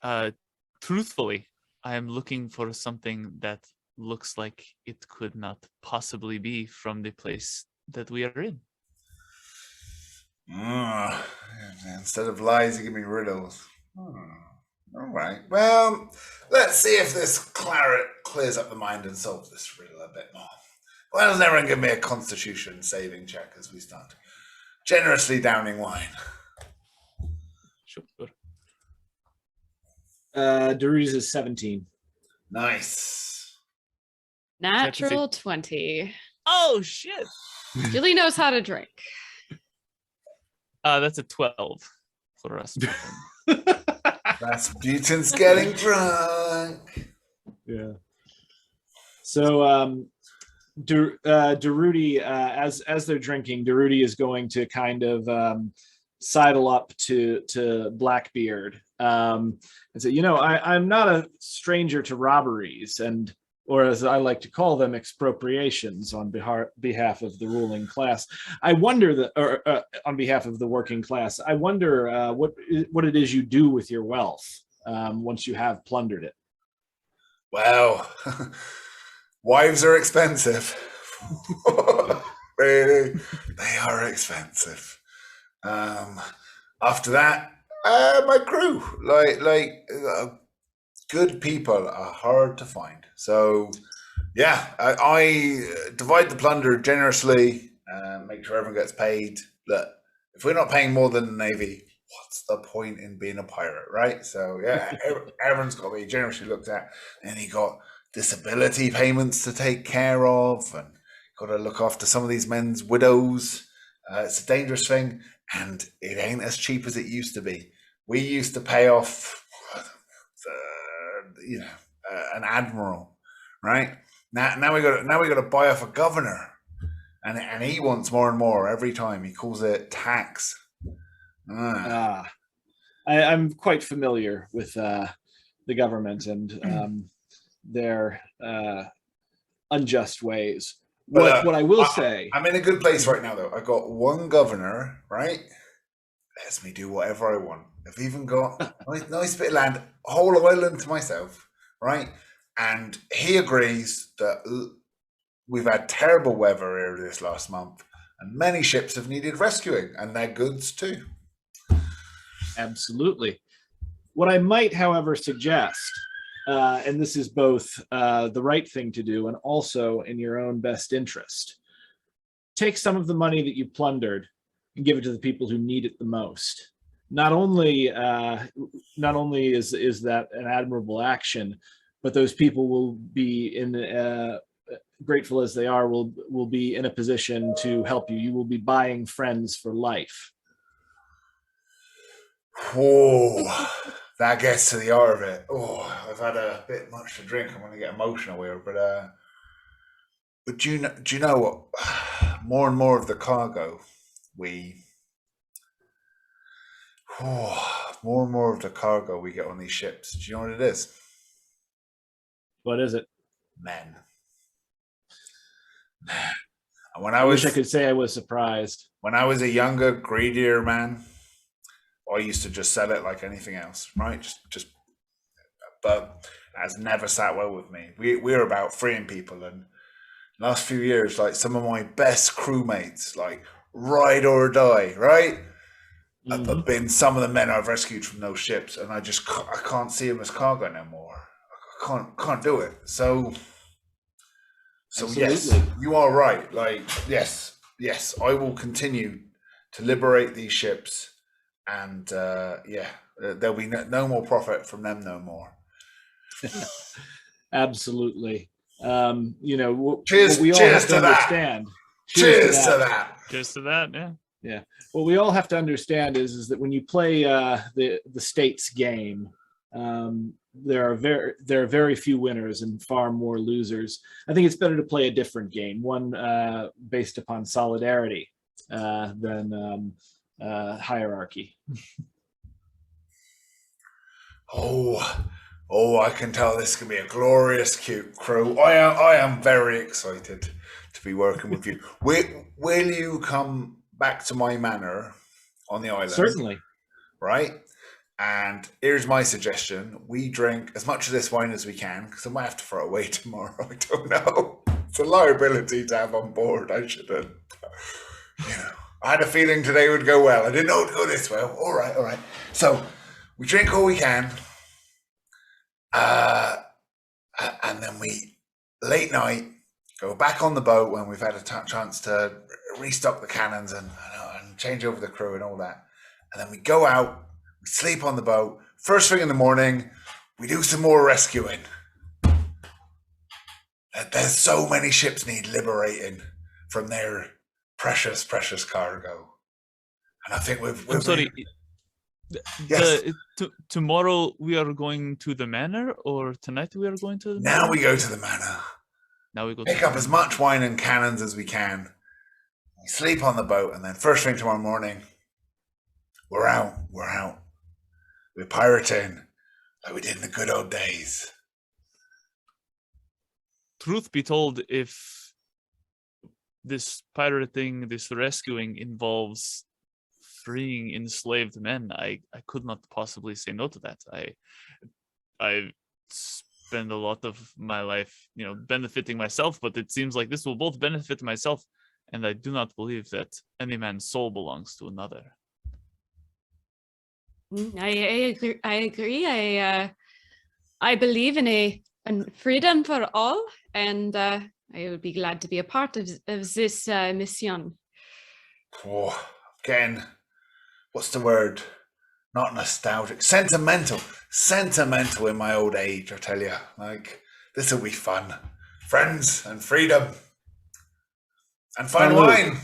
on. Truthfully, I am looking for something that looks like it could not possibly be from the place that we are in. Instead of lies, you give me riddles. All right. Well, let's see if this claret clears up the mind and solves this riddle a bit more. Why doesn't everyone give me a constitution saving check as we start generously downing wine? Sure. Daruz is 17. Nice. Natural 20. Oh shit. Julie knows how to drink. That's a 12 for us. Rasputin's getting drunk. Yeah. So Daruti, as they're drinking, Daruti is going to kind of sidle up to Blackbeard and say, I'm not a stranger to robberies, or as I like to call them, expropriations on behalf of the ruling class. I wonder on behalf of the working class, I wonder what it is you do with your wealth once you have plundered it. Well, wives are expensive. They are expensive. After that, my crew, like good people are hard to find. So, yeah, I divide the plunder generously, make sure everyone gets paid. Look, if we're not paying more than the Navy, what's the point in being a pirate, right? So yeah, everyone's got to be generously looked at. And he got disability payments to take care of, and got to look after some of these men's widows. It's a dangerous thing, and it ain't as cheap as it used to be. We used to pay off, an admiral, right? Now we got to buy off a governor, and he wants more and more every time. He calls it tax. I'm quite familiar with the government and their unjust ways. What I will say, I'm in a good place right now, though. I got one governor, right? Lets me do whatever I want. I've even got a nice bit of land, a whole island to myself, right? And he agrees that we've had terrible weather here this last month, and many ships have needed rescuing, and their goods too. absolutely. What I might, however, suggest, and this is both the right thing to do and also in your own best interest, take some of the money that you plundered and give it to the people who need it the most. Not only is that an admirable action, but those people will be in grateful as they are, will be in a position to help you. You will be buying friends for life. Oh, that gets to the heart of it. Oh, I've had a bit much to drink. I'm going to get emotional here, but do you know what? More and more of the cargo more and more of the cargo we get on these ships. Do you know what it is? What is it? Men. And when I wish I could say I was surprised. When I was a younger, greedier man, I used to just sell it like anything else, right? But it has never sat well with me. We're about freeing people, and last few years, like some of my best crewmates, like ride or die, right? Mm-hmm. Have been some of the men I've rescued from those ships, and I can't see them as cargo no more. I can't do it. So Absolutely. Yes, you are right. Like yes, I will continue to liberate these ships, and there'll be no more profit from them no more. Absolutely. Cheers! We all have to understand. Cheers to that. Cheers to that. Yeah. Yeah. What we all have to understand is that when you play the states game, there are very few winners and far more losers. I think it's better to play a different game, one based upon solidarity than hierarchy. Oh, I can tell this can be a glorious, cute crew. I am very excited to be working with you. Will you come back to my manor on the island? Certainly. Right? And here's my suggestion. We drink as much of this wine as we can, because I might have to throw it away tomorrow. I don't know. It's a liability to have on board. I shouldn't. I had a feeling today would go well. I didn't know it would go this well. All right. So we drink all we can. And then we, late night, go back on the boat when we've had a chance to restock the cannons and change over the crew and all that. And then we go out, we sleep on the boat. First thing in the morning, we do some more rescuing. There's so many ships need liberating from their precious, precious cargo. And I think I'm sorry. Yes. Tomorrow we are going to the manor, or tonight we are going to the manor? Now we go to the manor. Now we go. Pick up as much wine and cannons as we can. We sleep on the boat, and then first thing tomorrow morning, we're out. We're pirating like we did in the good old days. Truth be told, if this pirating, this rescuing involves freeing enslaved men, I could not possibly say no to that. I spend a lot of my life, benefiting myself, but it seems like this will both benefit myself, and I do not believe that any man's soul belongs to another. I agree. I believe in freedom for all, and I would be glad to be a part of this mission. Oh, again, what's the word? not nostalgic, sentimental in my old age. I tell you, like this will be fun, friends and freedom and fine wine.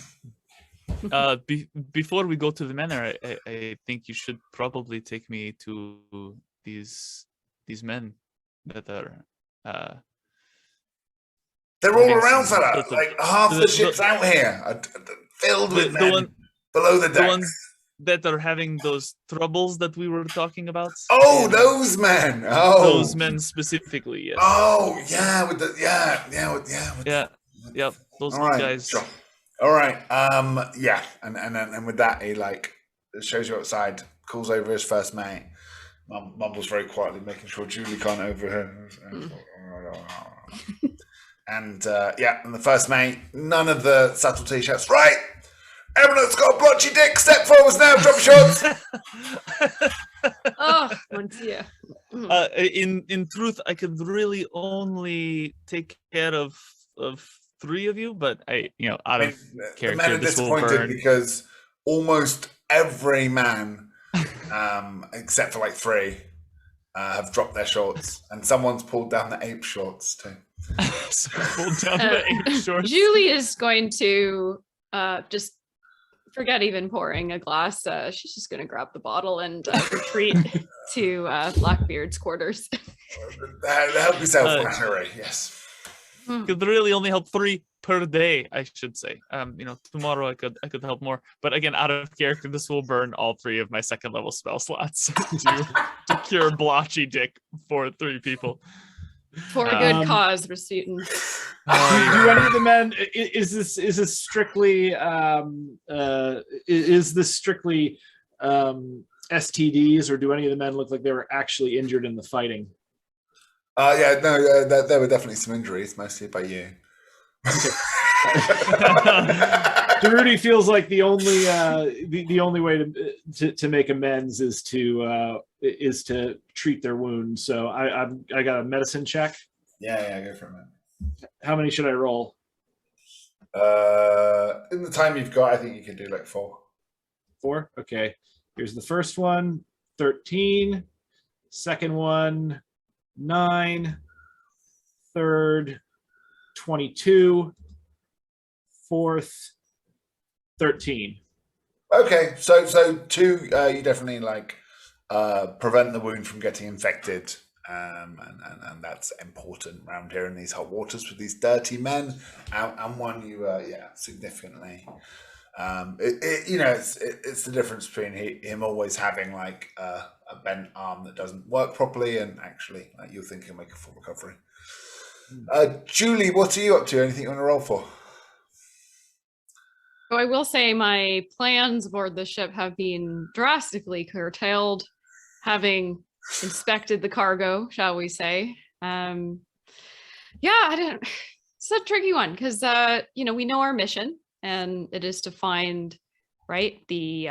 Before we go to the manor, I think you should probably take me to these men that are. They're all around for that. sort of- Like half the ship's out here, filled with men below the the decks. ones that are having those troubles that we were talking about. Oh, those men. Oh, Those men specifically, yes. Oh, yeah, with the Yeah, those All right, guys. sure. All right. Yeah, and with that, he like shows you outside, calls over his first mate. Mumbles very quietly, making sure Julie can't overhear. And and the first mate, none of the subtlety shouts. Right, everyone that's got a blotchy dick, step forwards now, drop shots. Oh, mon Dieu. In truth, I could really only take care of 3 of you, but out of The character, men are this will disappointed burn. because almost every man, except for like 3, have dropped their shorts, and someone's pulled down the ape shorts too. So pull down the 8 shorts. Julie is going to just forget even pouring a glass. She's just going to grab the bottle and retreat to Blackbeard's quarters. Help yourself, Harry. Yes. Could really only help 3 per day, I should say. Tomorrow I could help more, but again, out of character, this will burn all 3 of my 2nd level spell slots to cure blotchy dick for 3 people. For a good cause, Rasputin. Do any of the men? Is this strictly STDs, or do any of the men look like they were actually injured in the fighting? There were definitely some injuries, mostly by you. Rudy feels like the only way to make amends is to treat their wounds. So I got a medicine check. Yeah, go for a minute. How many should I roll? In the time you've got, I think you can do like 4. 4? Okay. Here's the first one, 13. Second one, 9. Third, 22. Fourth, 13. Okay, so 2, you definitely like prevent the wound from getting infected, and that's important around here in these hot waters with these dirty men. And 1, you significantly. It's the difference between him always having like a bent arm that doesn't work properly, and actually you'll think he'll make a full recovery. Julie, what are you up to? Anything you want to roll for? So I will say my plans aboard the ship have been drastically curtailed, having inspected the cargo, shall we say. It's a tricky one because, we know our mission, and it is to find, right, the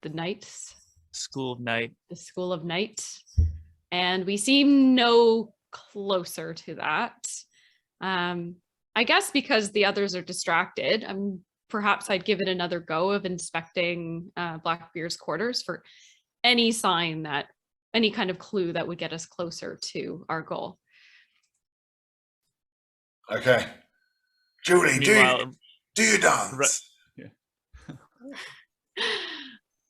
knights. School of Night. The School of Night. And we seem no closer to that. I guess because the others are distracted, perhaps I'd give it another go of inspecting Blackbeard's quarters for any sign that, any kind of clue that would get us closer to our goal. Okay. Julie, do you dance?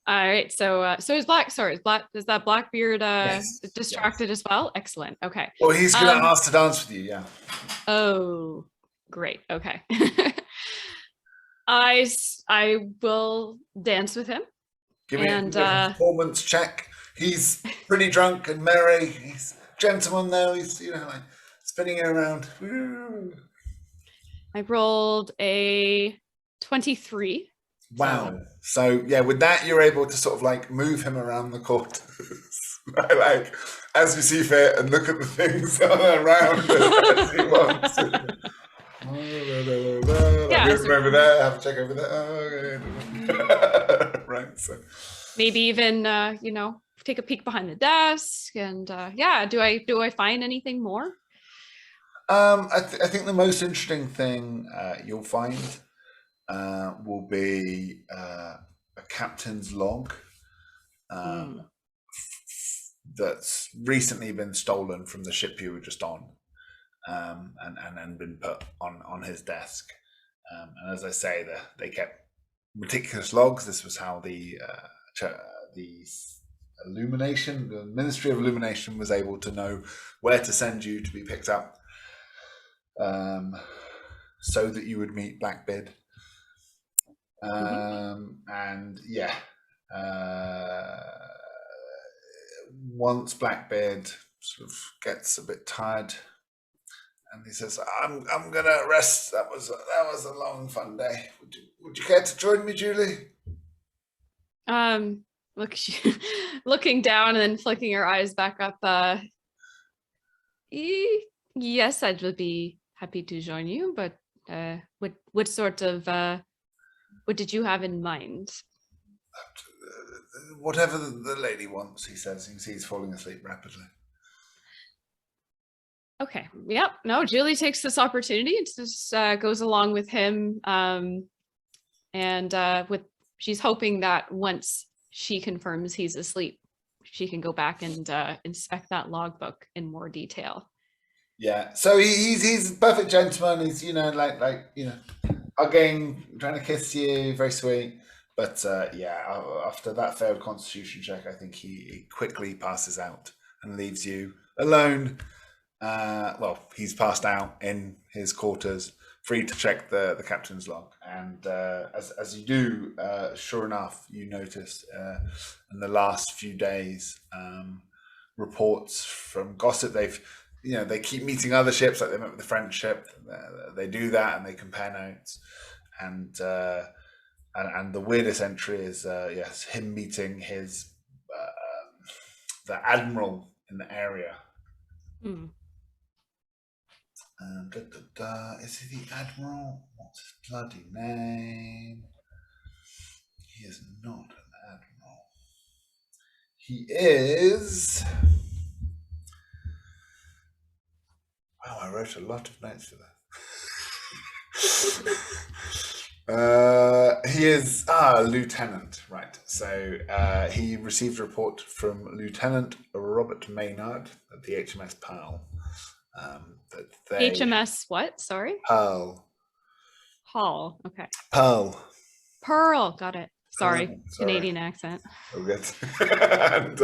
All right, so is that Blackbeard distracted as well? Excellent. Okay. Well, he's gonna ask to dance with you, yeah. Oh, great. Okay. I will dance with him. Give me a performance check. He's pretty drunk and merry. He's a gentleman though. He's like spinning around. I rolled a 23. Wow. So yeah, with that you're able to sort of like move him around the court, like as you see fit, and look at the things around as he wants. Move over there, have a check over there. Okay. Right. So maybe even take a peek behind the desk, and do I find anything more? I think the most interesting thing you'll find will be a captain's log that's recently been stolen from the ship you were just on, and been put on his desk. And as I say, they kept meticulous logs. This was how the Illumination, the Ministry of Illumination, was able to know where to send you to be picked up, so that you would meet Blackbeard. And yeah, once Blackbeard sort of gets a bit tired, and he says, "I'm gonna rest. That was a long, fun day. Would you care to join me, Julie?" Looking down and then flicking her eyes back up. Yes, I would be happy to join you, but what sort of what did you have in mind? Whatever the lady wants, he says. You can see he's falling asleep rapidly. Okay. Yep. No, Julie takes this opportunity and just goes along with him. She's hoping that once she confirms he's asleep, she can go back and inspect that logbook in more detail. Yeah. So he's a perfect gentleman. He's hugging, trying to kiss you, very sweet. But after that failed constitution check, I think he quickly passes out and leaves you alone. He's passed out in his quarters, free to check the captain's log. And as you do, sure enough, you notice in the last few days, reports from gossip. They keep meeting other ships, like they met with the French ship. They do that and they compare notes. And the weirdest entry is him meeting his the admiral in the area. Is he the admiral? What's his bloody name? He is not an admiral. He is. Wow, I wrote a lot of notes for that. He is lieutenant, right? So he received a report from Lieutenant Robert Maynard at the HMS Pearl. HMS what? Sorry? Pearl. Hall. Okay. Pearl. Got it. Sorry. Canadian accent. Oh, good. And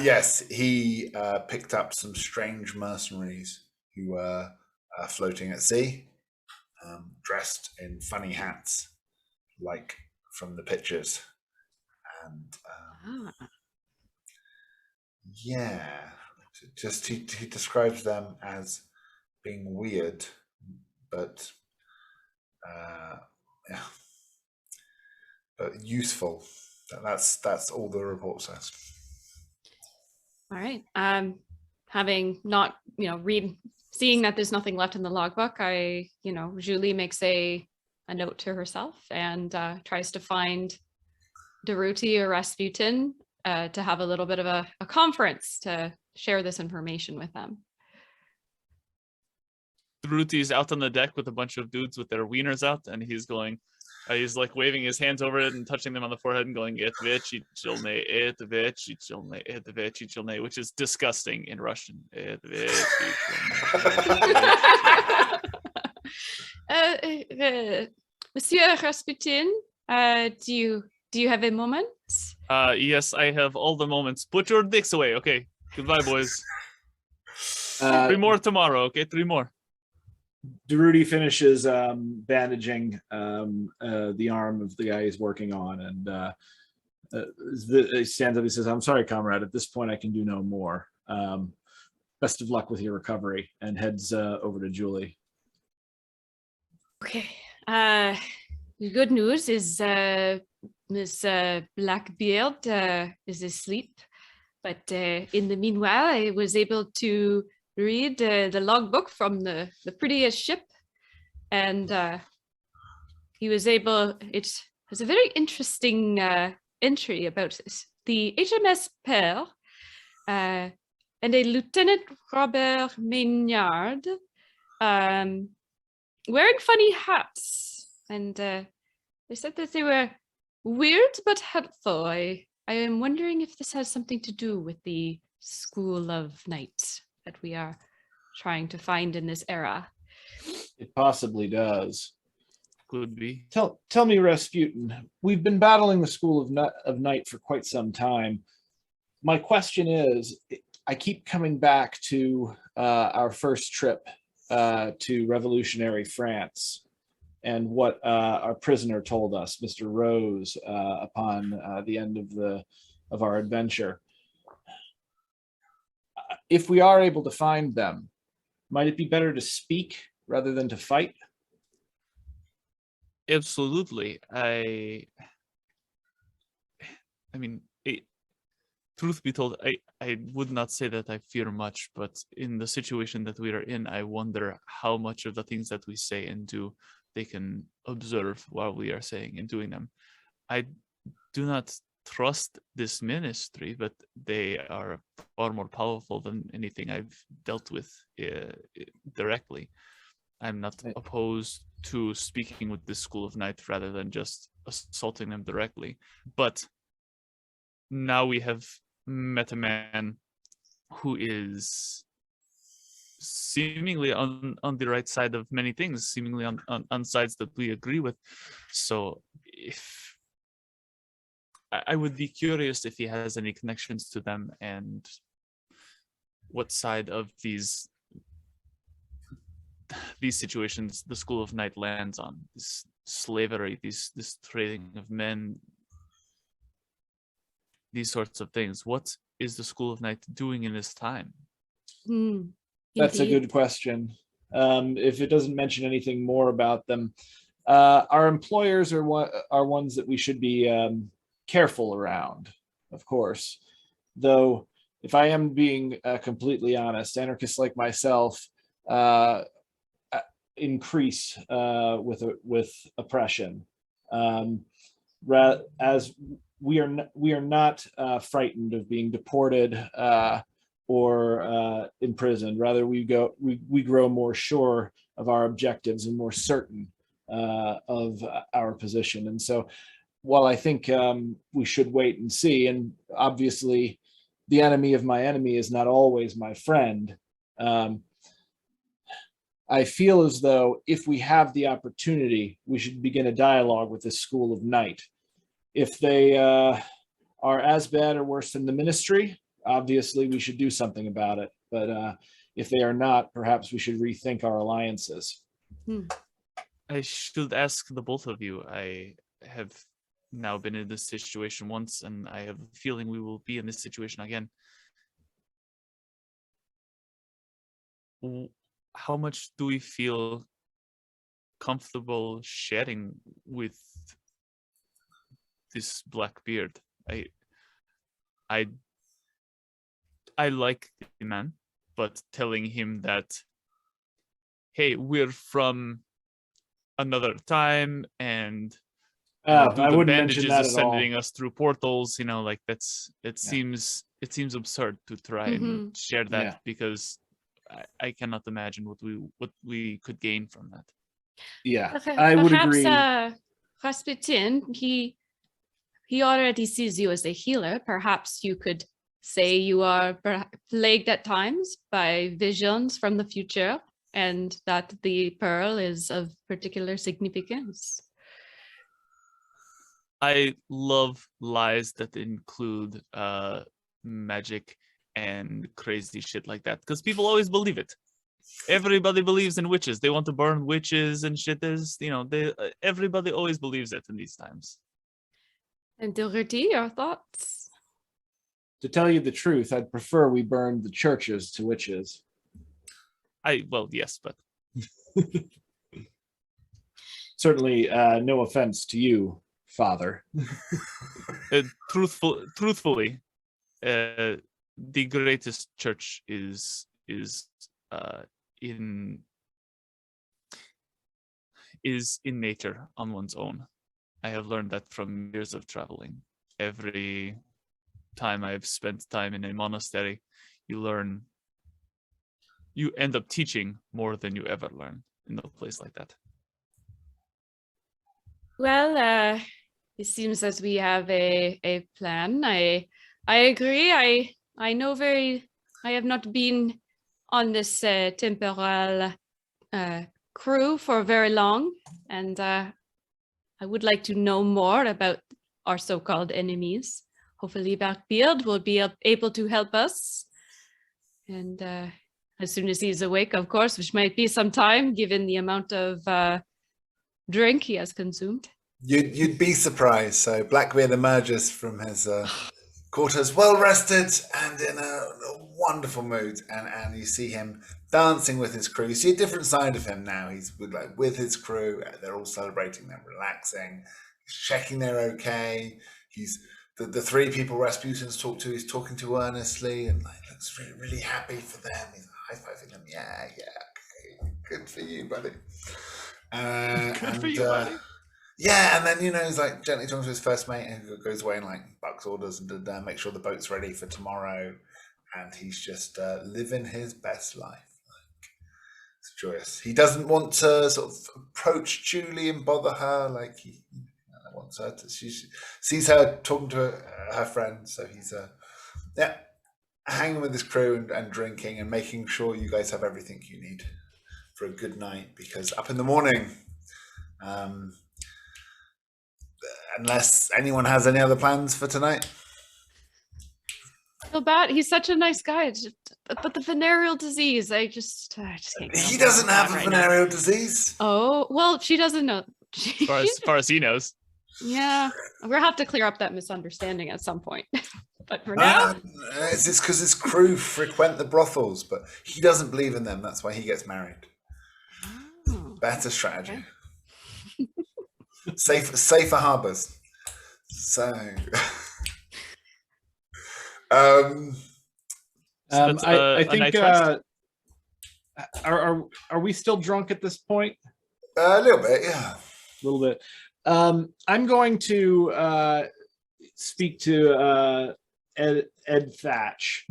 yes, he picked up some strange mercenaries who were floating at sea, dressed in funny hats, like from the pictures. And he describes them as being weird, but but useful. That's all the report says. All right. Having not seeing that there's nothing left in the logbook, Julie makes a note to herself and tries to find Durutti or Rasputin to have a little bit of a conference to share this information with them. Duruti's out on the deck with a bunch of dudes with their wieners out, and he's going, he's like waving his hands over it and touching them on the forehead and going, which is disgusting in Russian. Monsieur Rasputin, do you have a moment? Yes, I have all the moments. Put your dicks away. Okay. Goodbye, boys. 3 more tomorrow. Okay, 3 more. Durutti finishes bandaging the arm of the guy he's working on, and he stands up. He says, "I'm sorry, comrade. At this point, I can do no more. Best of luck with your recovery," and heads over to Julie. Okay. The good news is Miss Blackbeard is asleep, but in the meanwhile, I was able to read the logbook from the prettiest ship, and he was able. It has a very interesting entry about the HMS Pearl and a Lieutenant Robert Maynard wearing funny hats, and they said that they were weird but helpful. I I am wondering if this has something to do with the School of Night that we are trying to find in this era. It possibly does. Could be. Tell me, Rasputin, we've been battling the School of Night for quite some time. My question is, I keep coming back to our first trip to revolutionary France and what our prisoner told us, Mr. Rose, upon the end of our adventure. If we are able to find them, might it be better to speak rather than to fight? Absolutely. I mean, truth be told, I would not say that I fear much, but in the situation that we are in, I wonder how much of the things that we say and do they can observe while we are saying and doing them. I do not trust this ministry, but they are far more powerful than anything I've dealt with directly. I'm not opposed to speaking with this School of Night rather than just assaulting them directly. But now we have met a man who is seemingly on the right side of many things, seemingly on sides that we agree with. So if I would be curious if he has any connections to them and what side of these situations the School of Night lands on. This slavery, this trading of men, these sorts of things. What is the School of Night doing in this time? That's a good question. If it doesn't mention anything more about them, our employers are ones that we should be careful around, of course. Though, if I am being completely honest, anarchists like myself increase with oppression, as we are not frightened of being deported or imprisoned. Rather, we grow more sure of our objectives and more certain of our position. And so, while I think we should wait and see, and obviously, the enemy of my enemy is not always my friend. I feel as though if we have the opportunity, we should begin a dialogue with this School of Night. If they are as bad or worse than the ministry, obviously we should do something about it. But if they are not, perhaps we should rethink our alliances. I should ask the both of you. I have now been in this situation once, and I have a feeling we will be in this situation again. How much do we feel comfortable sharing with this Blackbeard? I like the man, but telling him that, hey, we're from another time, and I the wouldn't mention bandages that are at all. sending us through portals, like it seems absurd to try and share that, because I cannot imagine what we could gain from that. Yeah, Okay, I would agree. Perhaps Rasputin, he already sees you as a healer. Perhaps you could say you are plagued at times by visions from the future, and that the pearl is of particular significance. I love lies that include magic and crazy shit like that, because people always believe it. Everybody believes in witches. They want to burn witches and shit. Everybody always believes it in these times. And Dilgerty, your thoughts? To tell you the truth, I'd prefer we burned the churches to witches. Well, yes, but certainly no offense to you, Father. Truthfully, the greatest church is in nature on one's own. I have learned that from years of traveling. Every time I've spent time in a monastery, you end up teaching more than you ever learn in a place like that. Well, it seems that we have a plan. I agree. I know I have not been on this temporal crew for very long, and I would like to know more about our so-called enemies. Hopefully Blackbeard will be able to help us. And as soon as he's awake, of course, which might be some time given the amount of drink he has consumed. You'd be surprised. So Blackbeard emerges from his quarters well rested and in a wonderful mood, and you see him dancing with his crew. You see a different side of him now. He's with his crew. They're all celebrating, they're relaxing, he's checking they're okay. He's the three people Rasputin's talked to, he's talking to earnestly and looks really, really happy for them. He's high-fiving them. Yeah, okay. Good for you, buddy. Good for you, buddy. Yeah, and then he's like gently talking to his first mate, and goes away and bucks orders and make sure the boat's ready for tomorrow, and he's just living his best life. It's joyous. He doesn't want to sort of approach Julie and bother her. He wants her to. She sees her talking to her friend, so he's hanging with his crew and drinking and making sure you guys have everything you need for a good night, because up in the morning. Unless anyone has any other plans for tonight. I feel bad. He's such a nice guy. But the venereal disease, I just can't. He doesn't have a venereal disease. Oh, well, she doesn't know. As far as he knows. Yeah, we'll have to clear up that misunderstanding at some point. But for now, it's because his crew frequent the brothels, but he doesn't believe in them. That's why he gets married. Oh, better strategy. Okay. Safer harbors. So, I think. Are we still drunk at this point? A little bit, yeah. A little bit. I'm going to speak to Ed Thatch,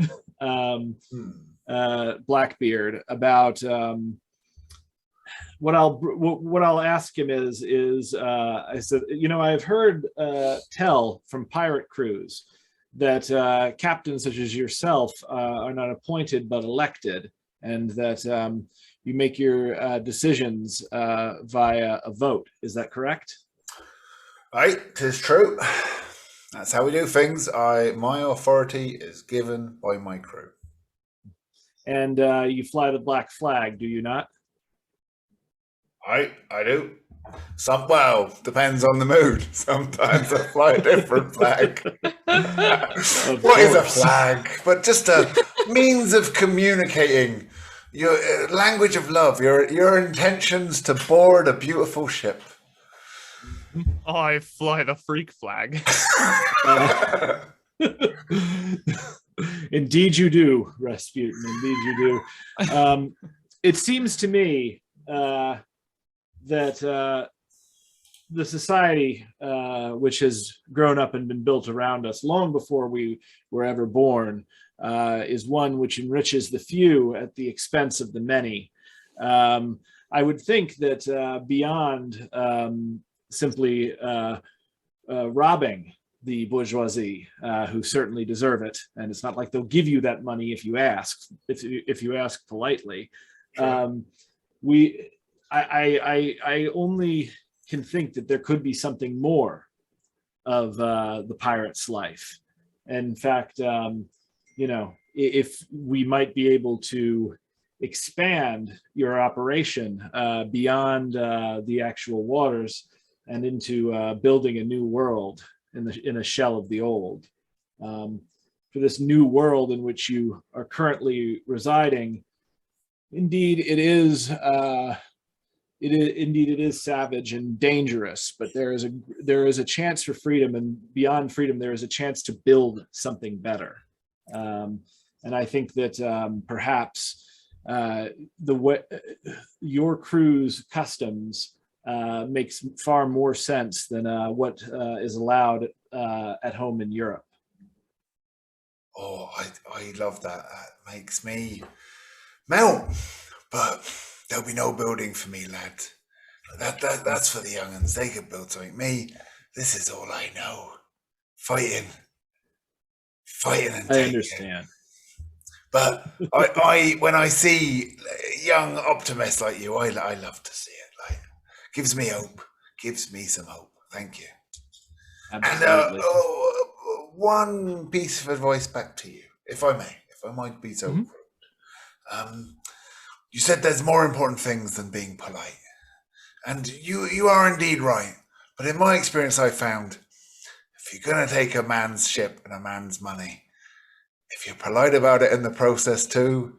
Blackbeard, about. What I'll ask him is I said, I've heard tell from pirate crews that captains such as yourself are not appointed but elected, and that you make your decisions via a vote. Is that correct? Right, 'tis true. That's how we do things. My authority is given by my crew. And you fly the black flag, do you not? I do. Depends on the mood. Sometimes I fly a different flag. What is a flag? But just a means of communicating your language of love, your intentions to board a beautiful ship. I fly the freak flag. Indeed you do, Rasputin. Indeed you do. It seems to me that the society which has grown up and been built around us long before we were ever born is one which enriches the few at the expense of the many. I would think that beyond simply robbing the bourgeoisie, who certainly deserve it, and it's not like they'll give you that money if you ask, if you ask politely. Sure. I only can think that there could be something more of the pirate's life. And in fact, if we might be able to expand your operation beyond the actual waters and into building a new world in a shell of the old. For this new world in which you are currently residing, indeed it is savage and dangerous, but there is a chance for freedom, and beyond freedom there is a chance to build something better. And I think that perhaps your crew's customs makes far more sense than what is allowed at home in Europe. Oh, I love that. That makes me melt. But there'll be no building for me, lad. That's for the young'uns. They could build something. Me, This is all I know. Fighting and I taking. understand. But I when I see young optimists like you, I love to see it. Like, gives me hope. Gives me some hope. Thank you. Absolutely. And one piece of advice back to you, if I may, if I might be so rude. You said there's more important things than being polite. And you are indeed right. But in my experience, I found if you're going to take a man's ship and a man's money, if you're polite about it in the process too,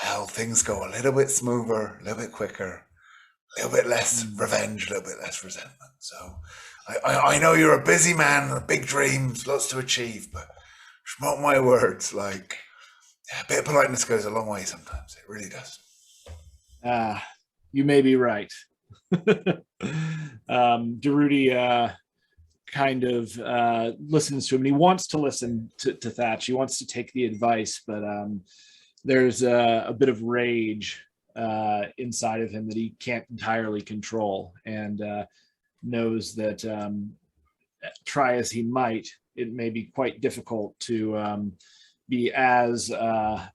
well, things go a little bit smoother, a little bit quicker, a little bit less revenge, a little bit less resentment. So I know you're a busy man, big dreams, lots to achieve, but mark my words, like, yeah, a bit of politeness goes a long way sometimes. It really does. You may be right. Daruti kind of listens to him, and he wants to listen to Thatch. He wants to take the advice, but there's a bit of rage inside of him that he can't entirely control, and knows that try as he might, it may be quite difficult to be as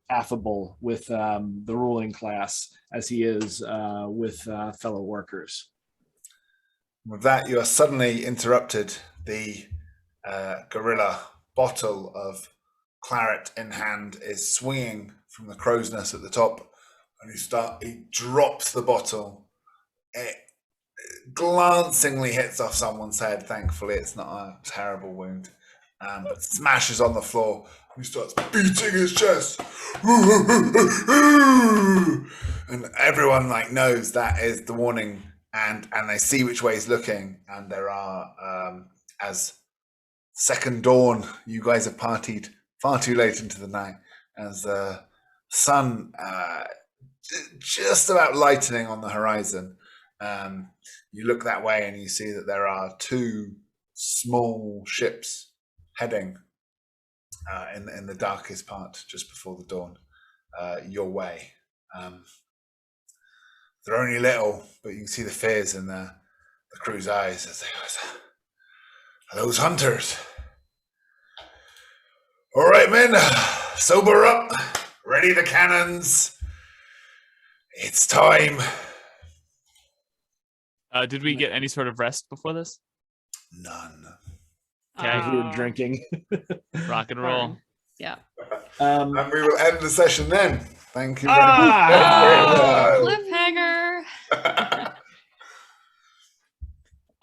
affable with the ruling class as he is with fellow workers. With that, you are suddenly interrupted. The gorilla, bottle of claret in hand, is swinging from the crow's nest at the top, and he drops the bottle. It glancingly hits off someone's head. Thankfully, it's not a terrible wound, but smashes on the floor. He starts beating his chest, and everyone knows that is the warning. And they see which way he's looking, and there are, as second dawn, you guys have partied far too late into the night, as the sun just about lightening on the horizon. You look that way and you see that there are two small ships heading in the darkest part just before the dawn your way. They're only little, but you can see the fears in the crew's eyes as they go, "Are those hunters? All right, men, sober up, ready the cannons. It's time." Did we get any sort of rest before this? None. Okay. We were drinking. Rock and roll. Yeah. And we will end the session then. Thank you very much. Cliffhanger.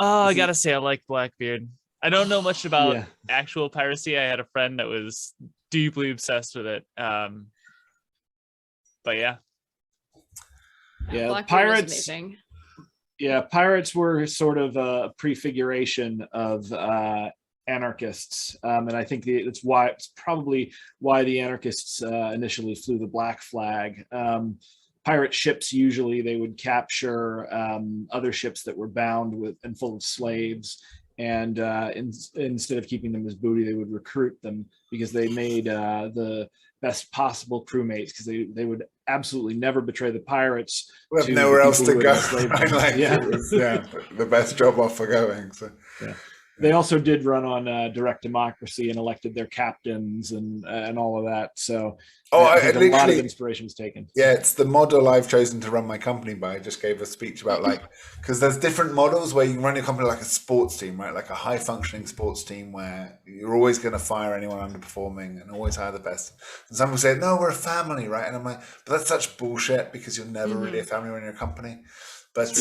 Oh, I gotta say, I like Blackbeard. I don't know much about actual piracy. I had a friend that was deeply obsessed with it. But yeah. Yeah, Blackbeard pirates. was amazing. Yeah, pirates were sort of a prefiguration of anarchists, and I think it's probably why the anarchists initially flew the black flag. Pirate ships, usually they would capture other ships that were bound with and full of slaves, and instead of keeping them as booty, they would recruit them because they made the best possible crewmates, because they would absolutely never betray the pirates. We have nowhere else to go. Right? It was, the best job off for going. So. Yeah. They also did run on direct democracy and elected their captains and all of that. So I think a lot of inspiration was taken. Yeah, it's the model I've chosen to run my company by. I just gave a speech about because there's different models where you can run your company like a sports team, right? Like a high functioning sports team where you're always going to fire anyone underperforming and always hire the best. And some people say, no, we're a family, right? And I'm like, but that's such bullshit because you're never really a family when you're a company. But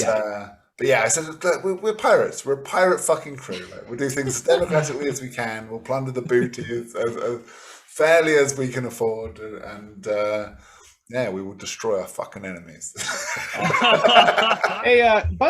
yeah, I said, we're pirates. We're a pirate fucking crew. We'll do things as democratically as we can. We'll plunder the booty as fairly as we can afford. And we will destroy our fucking enemies. Hey, by